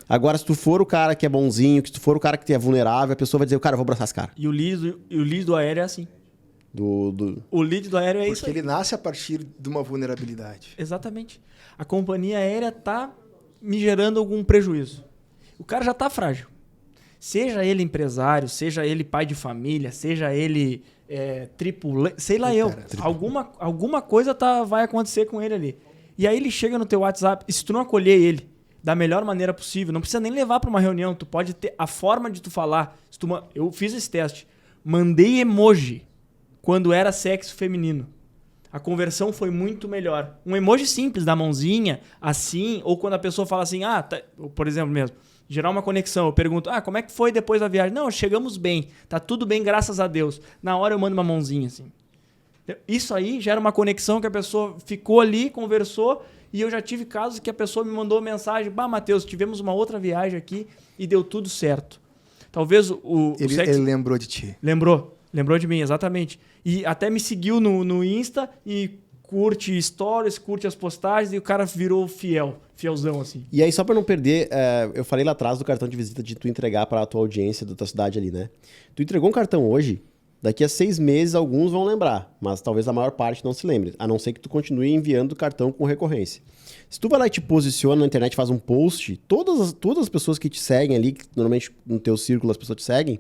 Agora, se tu for o cara que é bonzinho, se tu for o cara que é vulnerável, a pessoa vai dizer, cara, eu vou abraçar esse cara. E o lead do aéreo é assim. O lead do aéreo é isso. Porque ele nasce a partir de uma vulnerabilidade. Exatamente. A companhia aérea tá me gerando algum prejuízo. O cara já tá frágil. Seja ele empresário, seja ele pai de família, seja ele tripulante, sei lá alguma coisa vai acontecer com ele ali. E aí ele chega no teu WhatsApp, e se tu não acolher ele da melhor maneira possível, não precisa nem levar para uma reunião, tu pode ter a forma de tu falar. Eu fiz esse teste, mandei emoji quando era sexo feminino. A conversão foi muito melhor. Um emoji simples da mãozinha, assim, ou quando a pessoa fala assim, por exemplo mesmo, gerar uma conexão, eu pergunto, como é que foi depois da viagem? Não, chegamos bem, tá tudo bem, graças a Deus. Na hora eu mando uma mãozinha, assim. Isso aí gera uma conexão que a pessoa ficou ali, conversou, e eu já tive casos que a pessoa me mandou mensagem, Matheus, tivemos uma outra viagem aqui e deu tudo certo. Talvez ele lembrou de ti. Lembrou de mim, exatamente. E até me seguiu no Insta e curte stories, curte as postagens e o cara virou fielzão, assim. E aí, só pra não perder, eu falei lá atrás do cartão de visita de tu entregar pra tua audiência da tua cidade ali, né? Tu entregou um cartão hoje, daqui a 6 meses alguns vão lembrar, mas talvez a maior parte não se lembre, a não ser que tu continue enviando o cartão com recorrência. Se tu vai lá e te posiciona na internet, faz um post, todas as pessoas que te seguem ali, que normalmente no teu círculo as pessoas te seguem,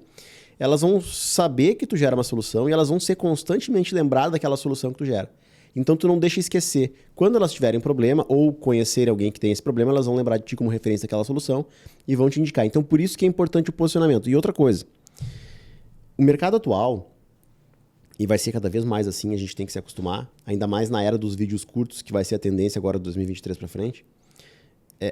elas vão saber que tu gera uma solução e elas vão ser constantemente lembradas daquela solução que tu gera. Então, tu não deixa esquecer. Quando elas tiverem problema ou conhecerem alguém que tem esse problema, elas vão lembrar de ti como referência daquela solução e vão te indicar. Então, por isso que é importante o posicionamento. E outra coisa, o mercado atual, e vai ser cada vez mais assim, a gente tem que se acostumar, ainda mais na era dos vídeos curtos, que vai ser a tendência agora de 2023 para frente,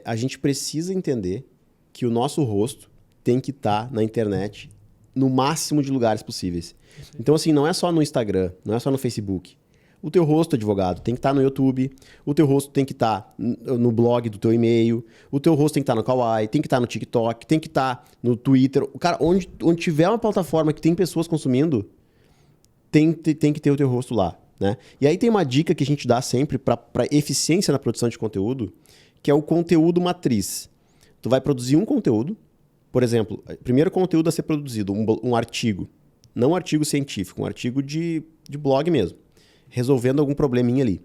a gente precisa entender que o nosso rosto tem que estar na internet no máximo de lugares possíveis. Então, assim, não é só no Instagram, não é só no Facebook. O teu rosto, advogado, tem que estar no YouTube. O teu rosto tem que estar no blog do teu e-mail. O teu rosto tem que estar no Kawaii, tem que estar no TikTok, tem que estar no Twitter. Cara, onde tiver uma plataforma que tem pessoas consumindo, tem que ter o teu rosto lá, né? E aí tem uma dica que a gente dá sempre para eficiência na produção de conteúdo, que é o conteúdo matriz. Tu vai produzir um conteúdo, por exemplo, primeiro conteúdo a ser produzido, um artigo. Não um artigo científico, um artigo de blog mesmo. Resolvendo algum probleminha ali.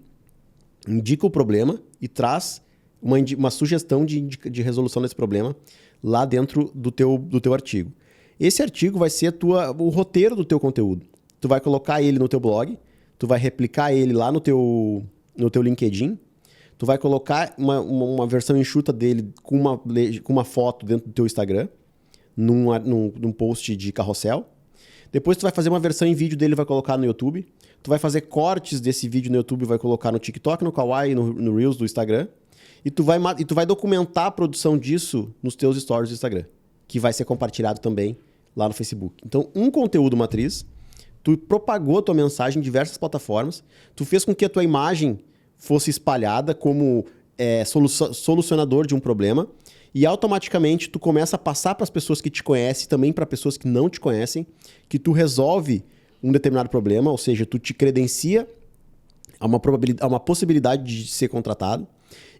Indica o problema e traz uma sugestão de resolução desse problema lá dentro do teu artigo. Esse artigo vai ser o roteiro do teu conteúdo. Tu vai colocar ele no teu blog, tu vai replicar ele lá no teu LinkedIn, tu vai colocar uma versão enxuta dele com uma foto dentro do teu Instagram, num post de carrossel. Depois tu vai fazer uma versão em vídeo dele e vai colocar no YouTube. Tu vai fazer cortes desse vídeo no YouTube e vai colocar no TikTok, no Kawaii, no Reels do Instagram. E tu vai documentar a produção disso nos teus stories do Instagram, que vai ser compartilhado também lá no Facebook. Então, um conteúdo matriz, tu propagou a tua mensagem em diversas plataformas, tu fez com que a tua imagem fosse espalhada como solucionador de um problema, e automaticamente tu começa a passar para as pessoas que te conhecem, também para pessoas que não te conhecem, que tu resolve um determinado problema, ou seja, tu te credencia a uma possibilidade de ser contratado.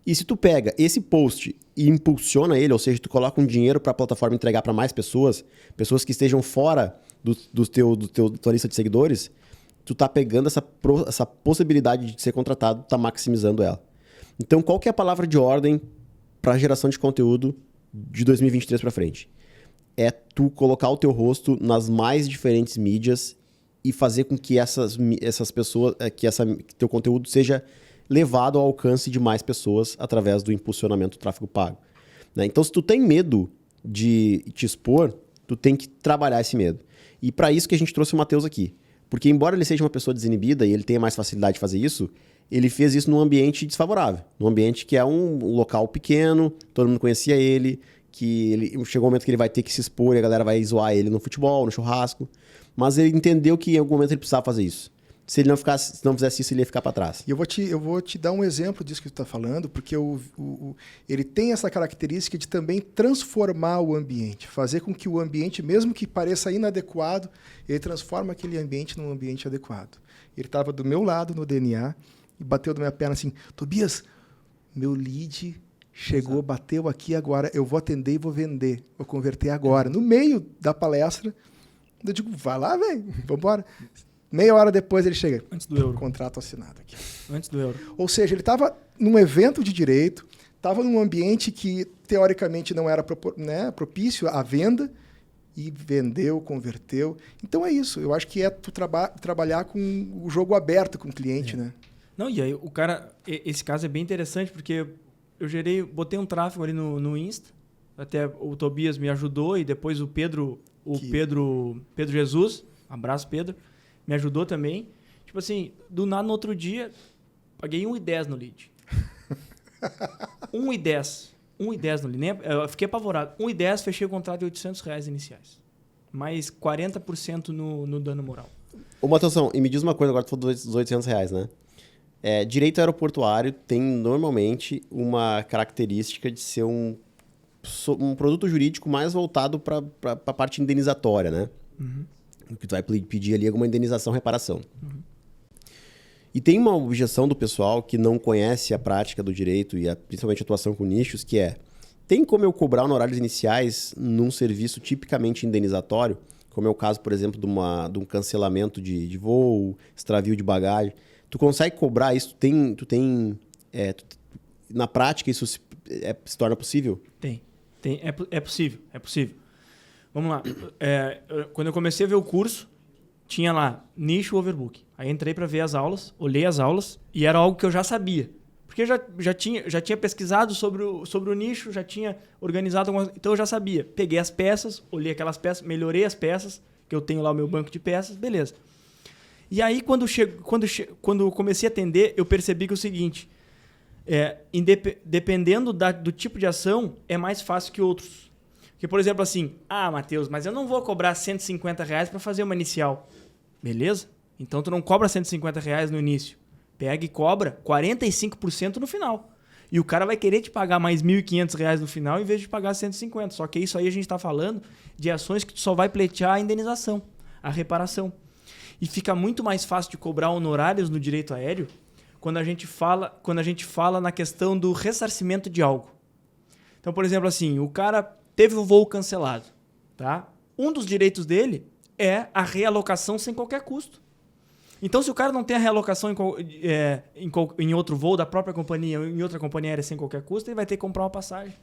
E se tu pega esse post e impulsiona ele, ou seja, tu coloca um dinheiro para a plataforma entregar para mais pessoas que estejam fora da tua lista de seguidores, tu tá pegando essa possibilidade de ser contratado, tá maximizando ela. Então, qual que é a palavra de ordem para a geração de conteúdo de 2023 para frente? É tu colocar o teu rosto nas mais diferentes mídias e fazer com que essas pessoas, que teu conteúdo seja levado ao alcance de mais pessoas através do impulsionamento do tráfego pago, né? Então, se tu tem medo de te expor, tu tem que trabalhar esse medo. E para isso que a gente trouxe o Matheus aqui. Porque embora ele seja uma pessoa desinibida e ele tenha mais facilidade de fazer isso, ele fez isso num ambiente desfavorável. Num ambiente que é um local pequeno, todo mundo conhecia ele, chegou um momento que ele vai ter que se expor e a galera vai zoar ele no futebol, no churrasco. Mas ele entendeu que em algum momento ele precisava fazer isso. Se ele não fizesse isso, ele ia ficar para trás. E eu vou te dar um exemplo disso que tu está falando, porque ele tem essa característica de também transformar o ambiente, fazer com que o ambiente, mesmo que pareça inadequado, ele transforma aquele ambiente num ambiente adequado. Ele estava do meu lado no DNA e bateu na minha perna assim, Tobias, meu lead chegou, bateu aqui agora, eu vou atender e vou vender, vou converter agora. No meio da palestra, eu digo, vai lá, velho, vamos embora. Meia hora depois ele chega. Antes do euro. Contrato assinado aqui. Antes do euro. Ou seja, ele estava num evento de direito, estava num ambiente que, teoricamente, não era propício à venda, e vendeu, converteu. Então é isso. Eu acho que é tu trabalhar com o jogo aberto com o cliente, né? Não, e aí o cara... Esse caso é bem interessante, porque eu botei um tráfego ali no Insta, até o Tobias me ajudou, e depois o Pedro Jesus, abraço Pedro, me ajudou também. Tipo assim, do nada no outro dia, paguei 1,10 no lead. 1,10 no lead. Eu fiquei apavorado. 1,10, fechei o contrato de R$800 iniciais. Mais 40% no dano moral. Ô, Matheusão, e me diz uma coisa, agora tu falou dos R$800, né? Direito aeroportuário tem normalmente uma característica de ser um produto jurídico mais voltado para a parte indenizatória, né? Uhum. O que tu vai pedir ali é alguma indenização, reparação. Uhum. E tem uma objeção do pessoal que não conhece a prática do direito e principalmente a atuação com nichos, que tem como eu cobrar honorários iniciais num serviço tipicamente indenizatório, como é o caso, por exemplo, de um cancelamento de voo, extravio de bagagem. Tu consegue cobrar isso? Na prática, isso se torna possível? Tem. É possível. Vamos lá. Quando eu comecei a ver o curso, tinha lá nicho overbook. Aí entrei para ver as aulas, olhei as aulas e era algo que eu já sabia. Porque eu já tinha pesquisado sobre o nicho, já tinha organizado algumas... Então eu já sabia. Peguei as peças, olhei aquelas peças, melhorei as peças, que eu tenho lá o meu banco de peças, beleza. E aí quando eu comecei a atender, eu percebi que é o seguinte, dependendo do tipo de ação, é mais fácil que outros. Porque, por exemplo, assim, Matheus, mas eu não vou cobrar R$150 para fazer uma inicial. Beleza? Então tu não cobra R$150 no início. Pega e cobra 45% no final. E o cara vai querer te pagar mais R$1.500 no final em vez de pagar 150. Só que isso aí a gente está falando de ações que tu só vai pleitear a indenização, a reparação. E fica muito mais fácil de cobrar honorários no direito aéreo quando a gente fala na questão do ressarcimento de algo. Então, por exemplo, assim, o cara teve o voo cancelado. Tá? Um dos direitos dele é a realocação sem qualquer custo. Então, se o cara não tem a realocação em outro voo da própria companhia ou em outra companhia aérea sem qualquer custo, ele vai ter que comprar uma passagem.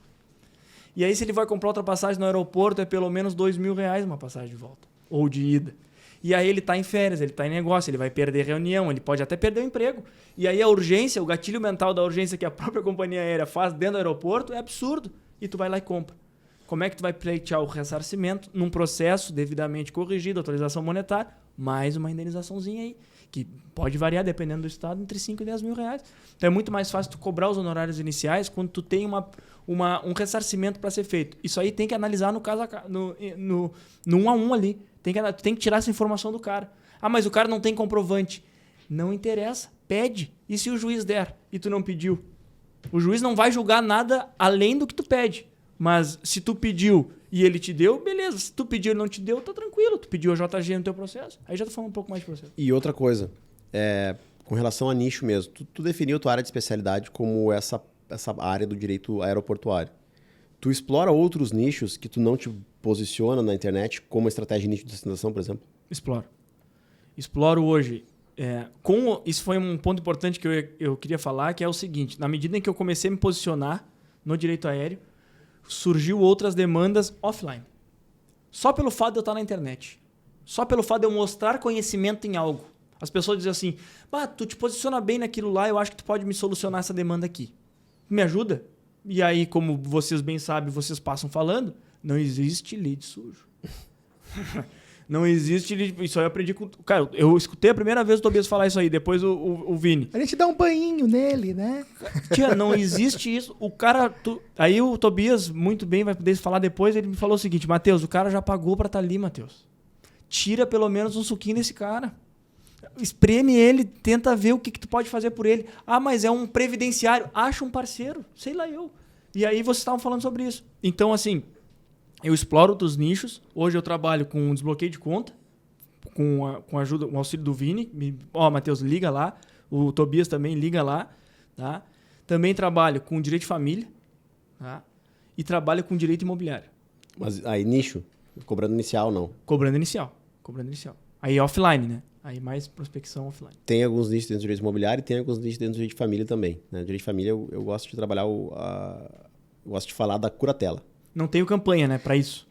E aí, se ele vai comprar outra passagem no aeroporto, é pelo menos R$2.000 uma passagem de volta ou de ida. E aí ele está em férias, ele está em negócio, ele vai perder reunião, ele pode até perder o emprego. E aí a urgência, o gatilho mental da urgência que a própria companhia aérea faz dentro do aeroporto é absurdo. E tu vai lá e compra. Como é que tu vai pleitear o ressarcimento num processo devidamente corrigido, atualização monetária, mais uma indenizaçãozinha aí, que pode variar, dependendo do estado, entre 5 e 10 mil reais. Então é muito mais fácil tu cobrar os honorários iniciais quando tu tem um ressarcimento para ser feito. Isso aí tem que analisar no caso no 1 a 1 ali. Tem que tirar essa informação do cara. Mas o cara não tem comprovante. Não interessa. Pede. E se o juiz der e tu não pediu? O juiz não vai julgar nada além do que tu pede. Mas se tu pediu e ele te deu, beleza. Se tu pediu e não te deu, tá tranquilo. Tu pediu a JG no teu processo. Aí já tô falando um pouco mais de processo. E outra coisa, com relação a nicho mesmo. Tu definiu tua área de especialidade como essa área do direito aeroportuário. Tu explora outros nichos que tu não te posiciona na internet como estratégia de nicho de destinação, por exemplo? Exploro hoje. Isso foi um ponto importante que eu queria falar, que é o seguinte. Na medida em que eu comecei a me posicionar no direito aéreo, surgiu outras demandas offline. Só pelo fato de eu estar na internet. Só pelo fato de eu mostrar conhecimento em algo. As pessoas dizem assim, tu te posiciona bem naquilo lá, eu acho que tu pode me solucionar essa demanda aqui. Me ajuda? E aí, como vocês bem sabem, vocês passam falando, não existe lead sujo. Não existe lead... Isso aí eu aprendi com... Cara, eu escutei a primeira vez o Tobias falar isso aí, depois o Vini. A gente dá um banhinho nele, né? Tia, não existe isso. O cara... Aí o Tobias, muito bem, vai poder falar depois, ele me falou o seguinte, Matheus, o cara já pagou pra estar ali, Matheus. Tira pelo menos um suquinho desse cara. Espreme ele, tenta ver o que tu pode fazer por ele. Mas é um previdenciário. Acha um parceiro, sei lá eu. E aí vocês estavam falando sobre isso. Então, assim, eu exploro outros nichos. Hoje eu trabalho com desbloqueio de conta, com ajuda, com auxílio do Vini. Matheus, liga lá. O Tobias também liga lá. Tá? Também trabalho com direito de família. Tá? E trabalho com direito imobiliário. Mas aí, nicho? Cobrando inicial, não? Cobrando inicial. Aí offline, né? Aí mais prospecção offline. Tem alguns nichos dentro do direito imobiliário e tem alguns nichos dentro do direito de família também. Né? Direito de família, eu gosto de trabalhar, eu gosto de falar da curatela. Não tenho campanha, né, para isso.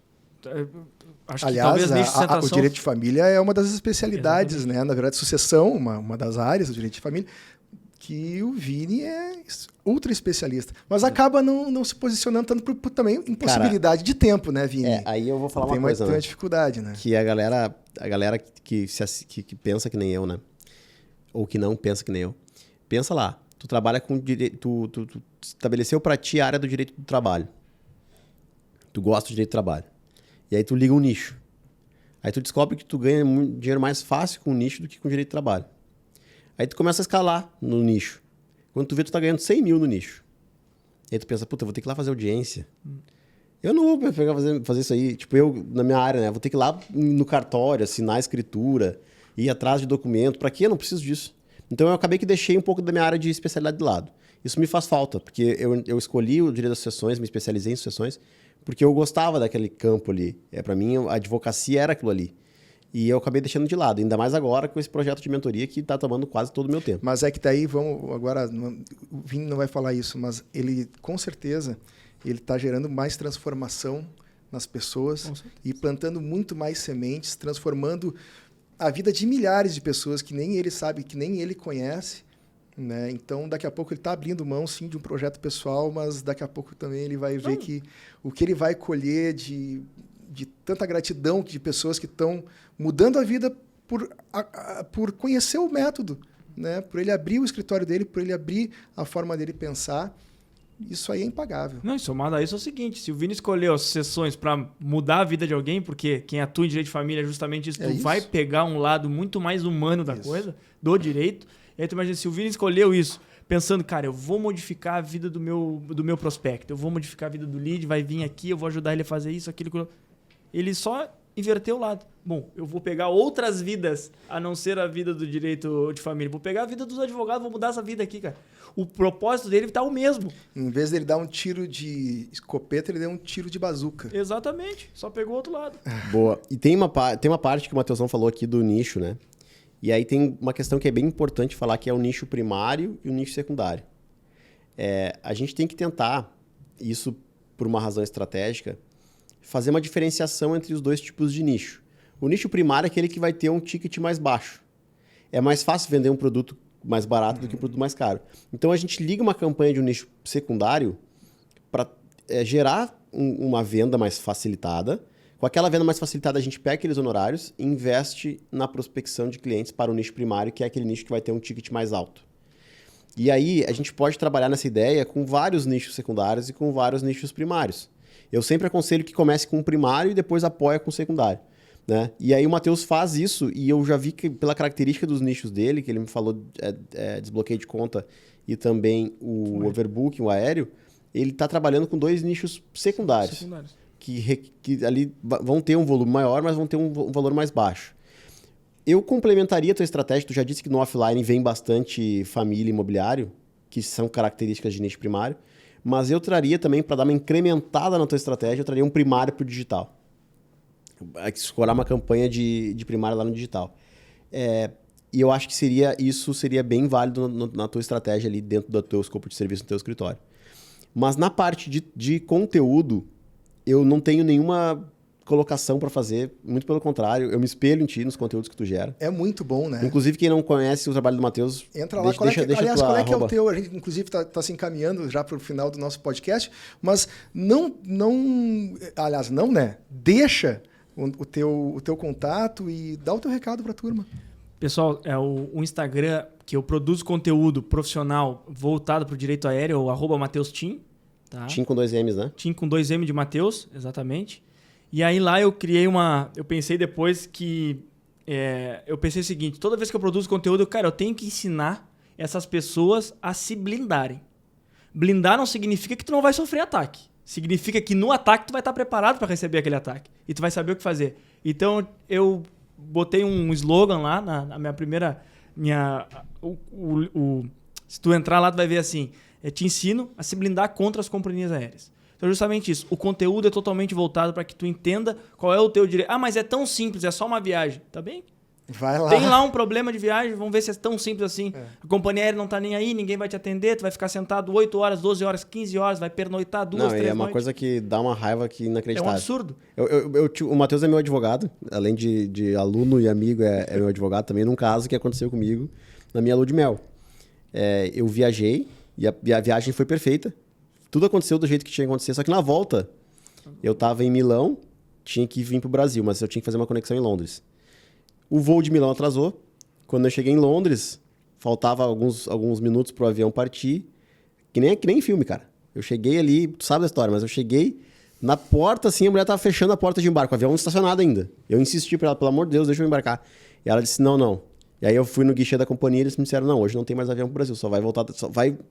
Acho aliás, que talvez o direito de família é uma das especialidades, exatamente, né? Na verdade, sucessão, uma das áreas do direito de família, que o Vini é ultra especialista. Mas acaba não se posicionando tanto por também impossibilidade de tempo, né, Vini? Aí eu vou falar uma coisa, tem uma dificuldade, né? Que a galera que pensa que nem eu, né? Ou que não pensa que nem eu. Pensa lá, tu trabalha com direito, tu estabeleceu pra ti a área do direito do trabalho. Tu gosta do direito do trabalho. E aí tu liga um nicho. Aí tu descobre que tu ganha dinheiro mais fácil com o nicho do que com o direito do trabalho. Aí tu começa a escalar no nicho. Quando tu vê, tu tá ganhando 100 mil no nicho. E aí tu pensa, eu vou ter que ir lá fazer audiência. Eu não vou pegar fazer isso aí. Tipo, eu, na minha área, né? Vou ter que ir lá no cartório, assinar a escritura, ir atrás de documento. Pra quê? Eu não preciso disso. Então eu acabei que deixei um pouco da minha área de especialidade de lado. Isso me faz falta, porque eu escolhi o direito das sucessões, me especializei em sucessões, porque eu gostava daquele campo ali. Pra mim, a advocacia era aquilo ali. E eu acabei deixando de lado, ainda mais agora com esse projeto de mentoria que está tomando quase todo o meu tempo. Mas é que daí, agora, o Vini não vai falar isso, mas ele, com certeza, ele está gerando mais transformação nas pessoas e plantando muito mais sementes, transformando a vida de milhares de pessoas que nem ele sabe, que nem ele conhece, né? Então, daqui a pouco ele está abrindo mão, sim, de um projeto pessoal, mas daqui a pouco também ele vai ver que o que ele vai colher de tanta gratidão de pessoas que estão mudando a vida por conhecer o método, né? Por ele abrir o escritório dele, por ele abrir a forma dele pensar. Isso aí é impagável. Não, e somado a isso é o seguinte, se o Vini escolheu as sessões para mudar a vida de alguém, porque quem atua em direito de família é justamente isso, tu vai pegar um lado muito mais humano da coisa, do direito, e aí tu imagina, se o Vini escolheu isso, pensando, cara, eu vou modificar a vida do meu prospecto, eu vou modificar a vida do lead, vai vir aqui, eu vou ajudar ele a fazer isso, aquilo. Ele só inverteu o lado. Bom, eu vou pegar outras vidas, a não ser a vida do direito de família. Vou pegar a vida dos advogados, vou mudar essa vida aqui, cara. O propósito dele tá o mesmo. Em vez dele dar um tiro de escopeta, ele deu um tiro de bazuca. Exatamente. Só pegou o outro lado. Boa. E tem uma parte que o Matheusão falou aqui do nicho, né? E aí tem uma questão que é bem importante falar, que é o nicho primário e o nicho secundário. A gente tem que tentar, isso por uma razão estratégica, fazer uma diferenciação entre os dois tipos de nicho. O nicho primário é aquele que vai ter um ticket mais baixo. É mais fácil vender um produto mais barato do que um produto mais caro. Então, a gente liga uma campanha de um nicho secundário para gerar uma venda mais facilitada. Com aquela venda mais facilitada, a gente pega aqueles honorários e investe na prospecção de clientes para o nicho primário, que é aquele nicho que vai ter um ticket mais alto. E aí, a gente pode trabalhar nessa ideia com vários nichos secundários e com vários nichos primários. Eu sempre aconselho que comece com o primário e depois apoia com o secundário, né? E aí o Matheus faz isso e eu já vi que pela característica dos nichos dele, que ele me falou desbloqueio de conta e também o overbooking, o aéreo, ele está trabalhando com 2 nichos secundários. Que ali vão ter um volume maior, mas vão ter um valor mais baixo. Eu complementaria a tua estratégia, tu já disse que no offline vem bastante família e imobiliário, que são características de nicho primário, mas eu traria também, para dar uma incrementada na tua estratégia, eu traria um primário para o digital. Escorar uma campanha de primário lá no digital. E eu acho que isso seria bem válido na tua estratégia ali dentro do teu escopo de serviço no teu escritório. Mas na parte de conteúdo, eu não tenho nenhuma colocação para fazer, muito pelo contrário, eu me espelho em ti nos conteúdos que tu gera. É muito bom, né? Inclusive, quem não conhece o trabalho do Matheus, entra lá, qual é que é o teu? A gente, inclusive, tá se encaminhando já para o final do nosso podcast, mas deixa o teu contato e dá o teu recado para a turma. Pessoal, o Instagram, que eu produzo conteúdo profissional voltado para o direito aéreo, o @MatheusTim. Tá? Tim com 2 M's, né? Tim com 2 M de Matheus, exatamente. E aí lá eu criei eu pensei depois que... eu pensei o seguinte, toda vez que eu produzo conteúdo, eu tenho que ensinar essas pessoas a se blindarem. Blindar não significa que tu não vai sofrer ataque. Significa que no ataque tu vai estar preparado para receber aquele ataque. E tu vai saber o que fazer. Então eu botei um slogan lá na minha primeira... se tu entrar lá, tu vai ver assim... te ensino a se blindar contra as companhias aéreas. Então, justamente isso. O conteúdo é totalmente voltado para que tu entenda qual é o teu direito. Ah, mas é tão simples, é só uma viagem. Tá bem? Vai lá. Tem lá um problema de viagem, vamos ver se é tão simples assim. A companhia aérea não tá nem aí, ninguém vai te atender, tu vai ficar sentado 8 horas, 12 horas, 15 horas, vai pernoitar 2, 3 noites. É uma coisa que dá uma raiva que inacreditável. É um absurdo. O Matheus é meu advogado, além de aluno e amigo, é meu advogado também, num caso que aconteceu comigo na minha lua de mel. Eu viajei e a viagem foi perfeita. Tudo aconteceu do jeito que tinha que acontecer, só que na volta eu tava em Milão, tinha que vir pro Brasil, mas eu tinha que fazer uma conexão em Londres. O voo de Milão atrasou. Quando eu cheguei em Londres, faltava alguns minutos pro avião partir, que nem filme, cara. Eu cheguei ali, tu sabe da história, mas eu cheguei na porta, assim, a mulher tava fechando a porta de embarque, o avião estacionado ainda. Eu insisti pra ela, pelo amor de Deus, deixa eu embarcar. E ela disse, não. E aí eu fui no guichê da companhia e eles me disseram, não, hoje não tem mais avião pro Brasil,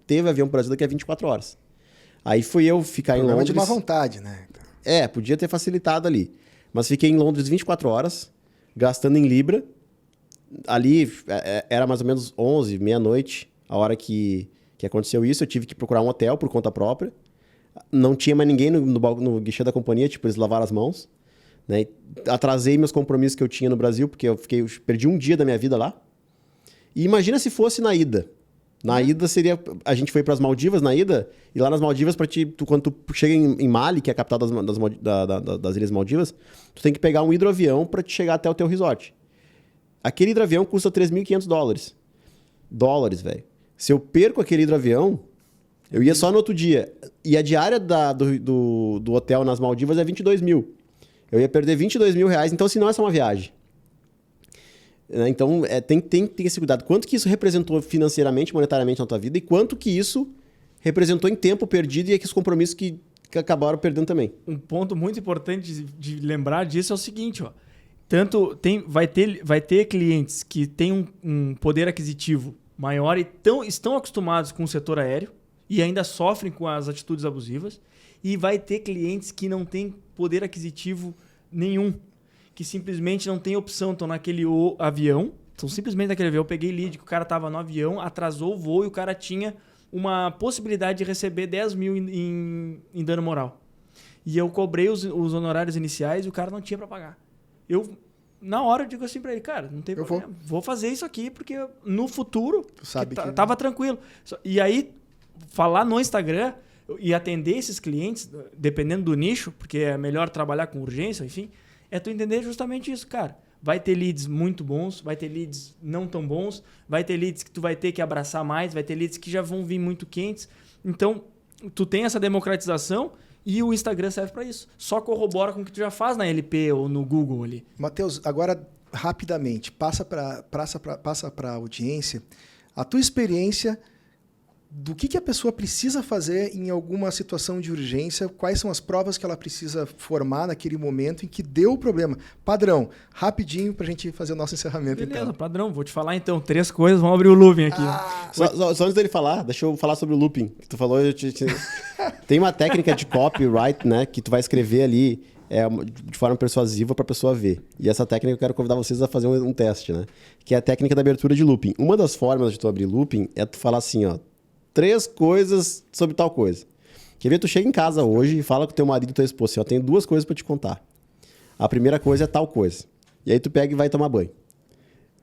teve avião pro Brasil daqui a 24 horas. Aí fui eu ficar em Londres... de má vontade, né? Podia ter facilitado ali. Mas fiquei em Londres 24 horas, gastando em Libra. Ali era mais ou menos 11, meia-noite, a hora que aconteceu isso. Eu tive que procurar um hotel por conta própria. Não tinha mais ninguém no guichê da companhia, eles lavaram as mãos. Né? Atrasei meus compromissos que eu tinha no Brasil, porque eu perdi um dia da minha vida lá. E imagina se fosse na ida. Na ida seria... A gente foi para as Maldivas na ida, e lá nas Maldivas, quando tu chega em Mali, que é a capital das Ilhas Maldivas, tu tem que pegar um hidroavião para te chegar até o teu resort. Aquele hidroavião custa $3.500. Dólares, velho. Se eu perco aquele hidroavião, eu ia só no outro dia. E a diária do hotel nas Maldivas é 22 mil. Eu ia perder 22 mil reais, então assim, não é só uma viagem. Então, tem que ter esse cuidado. Quanto que isso representou financeiramente, monetariamente na tua vida e quanto que isso representou em tempo perdido e aqueles compromissos que acabaram perdendo também. Um ponto muito importante de lembrar disso é o seguinte, ó. Vai ter clientes que têm um poder aquisitivo maior e estão acostumados com o setor aéreo e ainda sofrem com as atitudes abusivas. E vai ter clientes que não têm poder aquisitivo nenhum, que simplesmente não tem opção, estão naquele avião, estão simplesmente naquele avião. Eu peguei lead que o cara estava no avião, atrasou o voo e o cara tinha uma possibilidade de receber 10 mil em dano moral. E eu cobrei os honorários iniciais e o cara não tinha para pagar. Eu, na hora, digo assim para ele, cara, não tem problema, vou fazer isso aqui porque no futuro tava tranquilo. E aí, falar no Instagram e atender esses clientes, dependendo do nicho, porque é melhor trabalhar com urgência, enfim, é tu entender justamente isso, cara. Vai ter leads muito bons, vai ter leads não tão bons, vai ter leads que tu vai ter que abraçar mais, vai ter leads que já vão vir muito quentes. Então, tu tem essa democratização e o Instagram serve para isso. Só corrobora com o que tu já faz na LP ou no Google ali. Matheus, agora, rapidamente, passa para a audiência a tua experiência do que a pessoa precisa fazer em alguma situação de urgência, quais são as provas que ela precisa formar naquele momento em que deu o problema. Padrão, rapidinho para a gente fazer o nosso encerramento. Beleza, então. Padrão, vou te falar então 3 coisas, vamos abrir o looping aqui. Só antes dele falar, deixa eu falar sobre o looping. Que tu falou, tem uma técnica de copyright, né, que tu vai escrever ali de forma persuasiva para a pessoa ver. E essa técnica eu quero convidar vocês a fazer um teste, né, que é a técnica da abertura de looping. Uma das formas de tu abrir looping é tu falar assim, ó, 3 coisas sobre tal coisa. Quer ver? Tu chega em casa hoje e fala com teu marido e tua esposa assim, ó, tenho 2 coisas para te contar. A primeira coisa é tal coisa. E aí tu pega e vai tomar banho.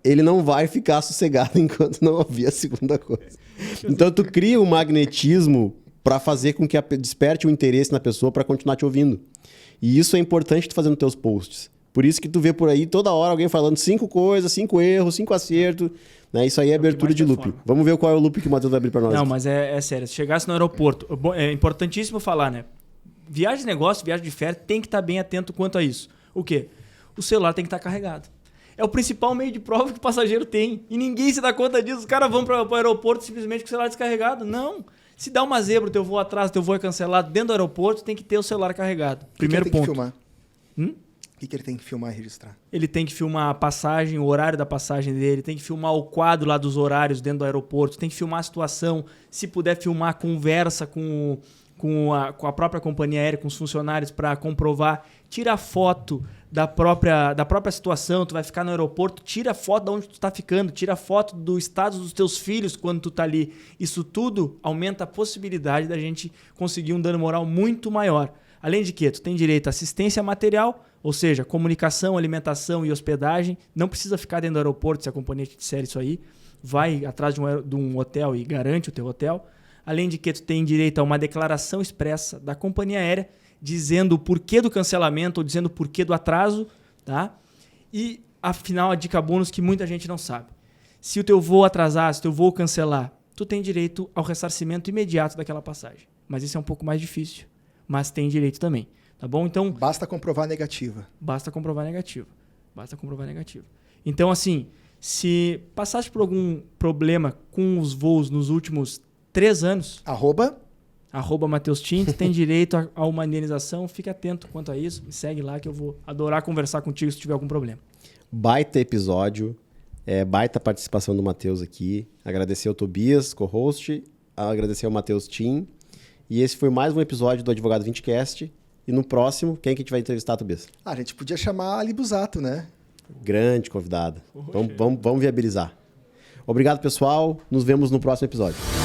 Ele não vai ficar sossegado enquanto não ouvir a segunda coisa. Então tu cria um magnetismo para fazer com que desperte o interesse na pessoa para continuar te ouvindo. E isso é importante tu fazer nos teus posts. Por isso que tu vê por aí toda hora alguém falando 5 coisas, 5 erros, 5 acertos. Né? Isso aí é abertura de looping. Vamos ver qual é o looping que o Matheus vai abrir para nós. Não, mas é sério. Se chegasse no aeroporto, é importantíssimo falar, né? Viagem de negócio, viagem de férias, tem que estar bem atento quanto a isso. O quê? O celular tem que estar carregado. É o principal meio de prova que o passageiro tem. E ninguém se dá conta disso. Os caras vão para o aeroporto simplesmente com o celular descarregado. Não. Se dá uma zebra, o teu voo atrasa, o teu voo é cancelado, dentro do aeroporto tem que ter o celular carregado. Primeiro ponto. Que filmar? O que ele tem que filmar e registrar? Ele tem que filmar a passagem, o horário da passagem dele, tem que filmar o quadro lá dos horários dentro do aeroporto, tem que filmar a situação, se puder filmar, conversa com a própria companhia aérea, com os funcionários para comprovar, tira foto da própria situação, tu vai ficar no aeroporto, tira foto de onde tu está ficando, tira foto do estado dos teus filhos quando tu está ali. Isso tudo aumenta a possibilidade da gente conseguir um dano moral muito maior. Além de que tu tem direito à assistência material, ou seja, comunicação, alimentação e hospedagem. Não precisa ficar dentro do aeroporto se a companhia te disser isso aí. Vai atrás de um hotel e garante o teu hotel. Além de que tu tem direito a uma declaração expressa da companhia aérea dizendo o porquê do cancelamento ou dizendo o porquê do atraso. Tá? E, afinal, a dica bônus que muita gente não sabe. Se o teu voo atrasar, se o teu voo cancelar, tu tem direito ao ressarcimento imediato daquela passagem. Mas isso é um pouco mais difícil. Mas tem direito também. Tá bom? Então, basta comprovar negativa. Basta comprovar negativa. Então, assim, se passaste por algum problema com os voos nos últimos 3 anos... @ Matheus Tintes, tem direito a uma indenização. Fique atento quanto a isso. Me segue lá que eu vou adorar conversar contigo se tiver algum problema. Baita episódio. Baita participação do Matheus aqui. Agradecer ao Tobias, co-host. Agradecer ao Matheus Tim. E esse foi mais um episódio do Advogado 20cast. E no próximo, quem que a gente vai entrevistar, Tobias? A gente podia chamar a Ali Busato, né? Grande convidado. Vamos viabilizar. Obrigado, pessoal. Nos vemos no próximo episódio.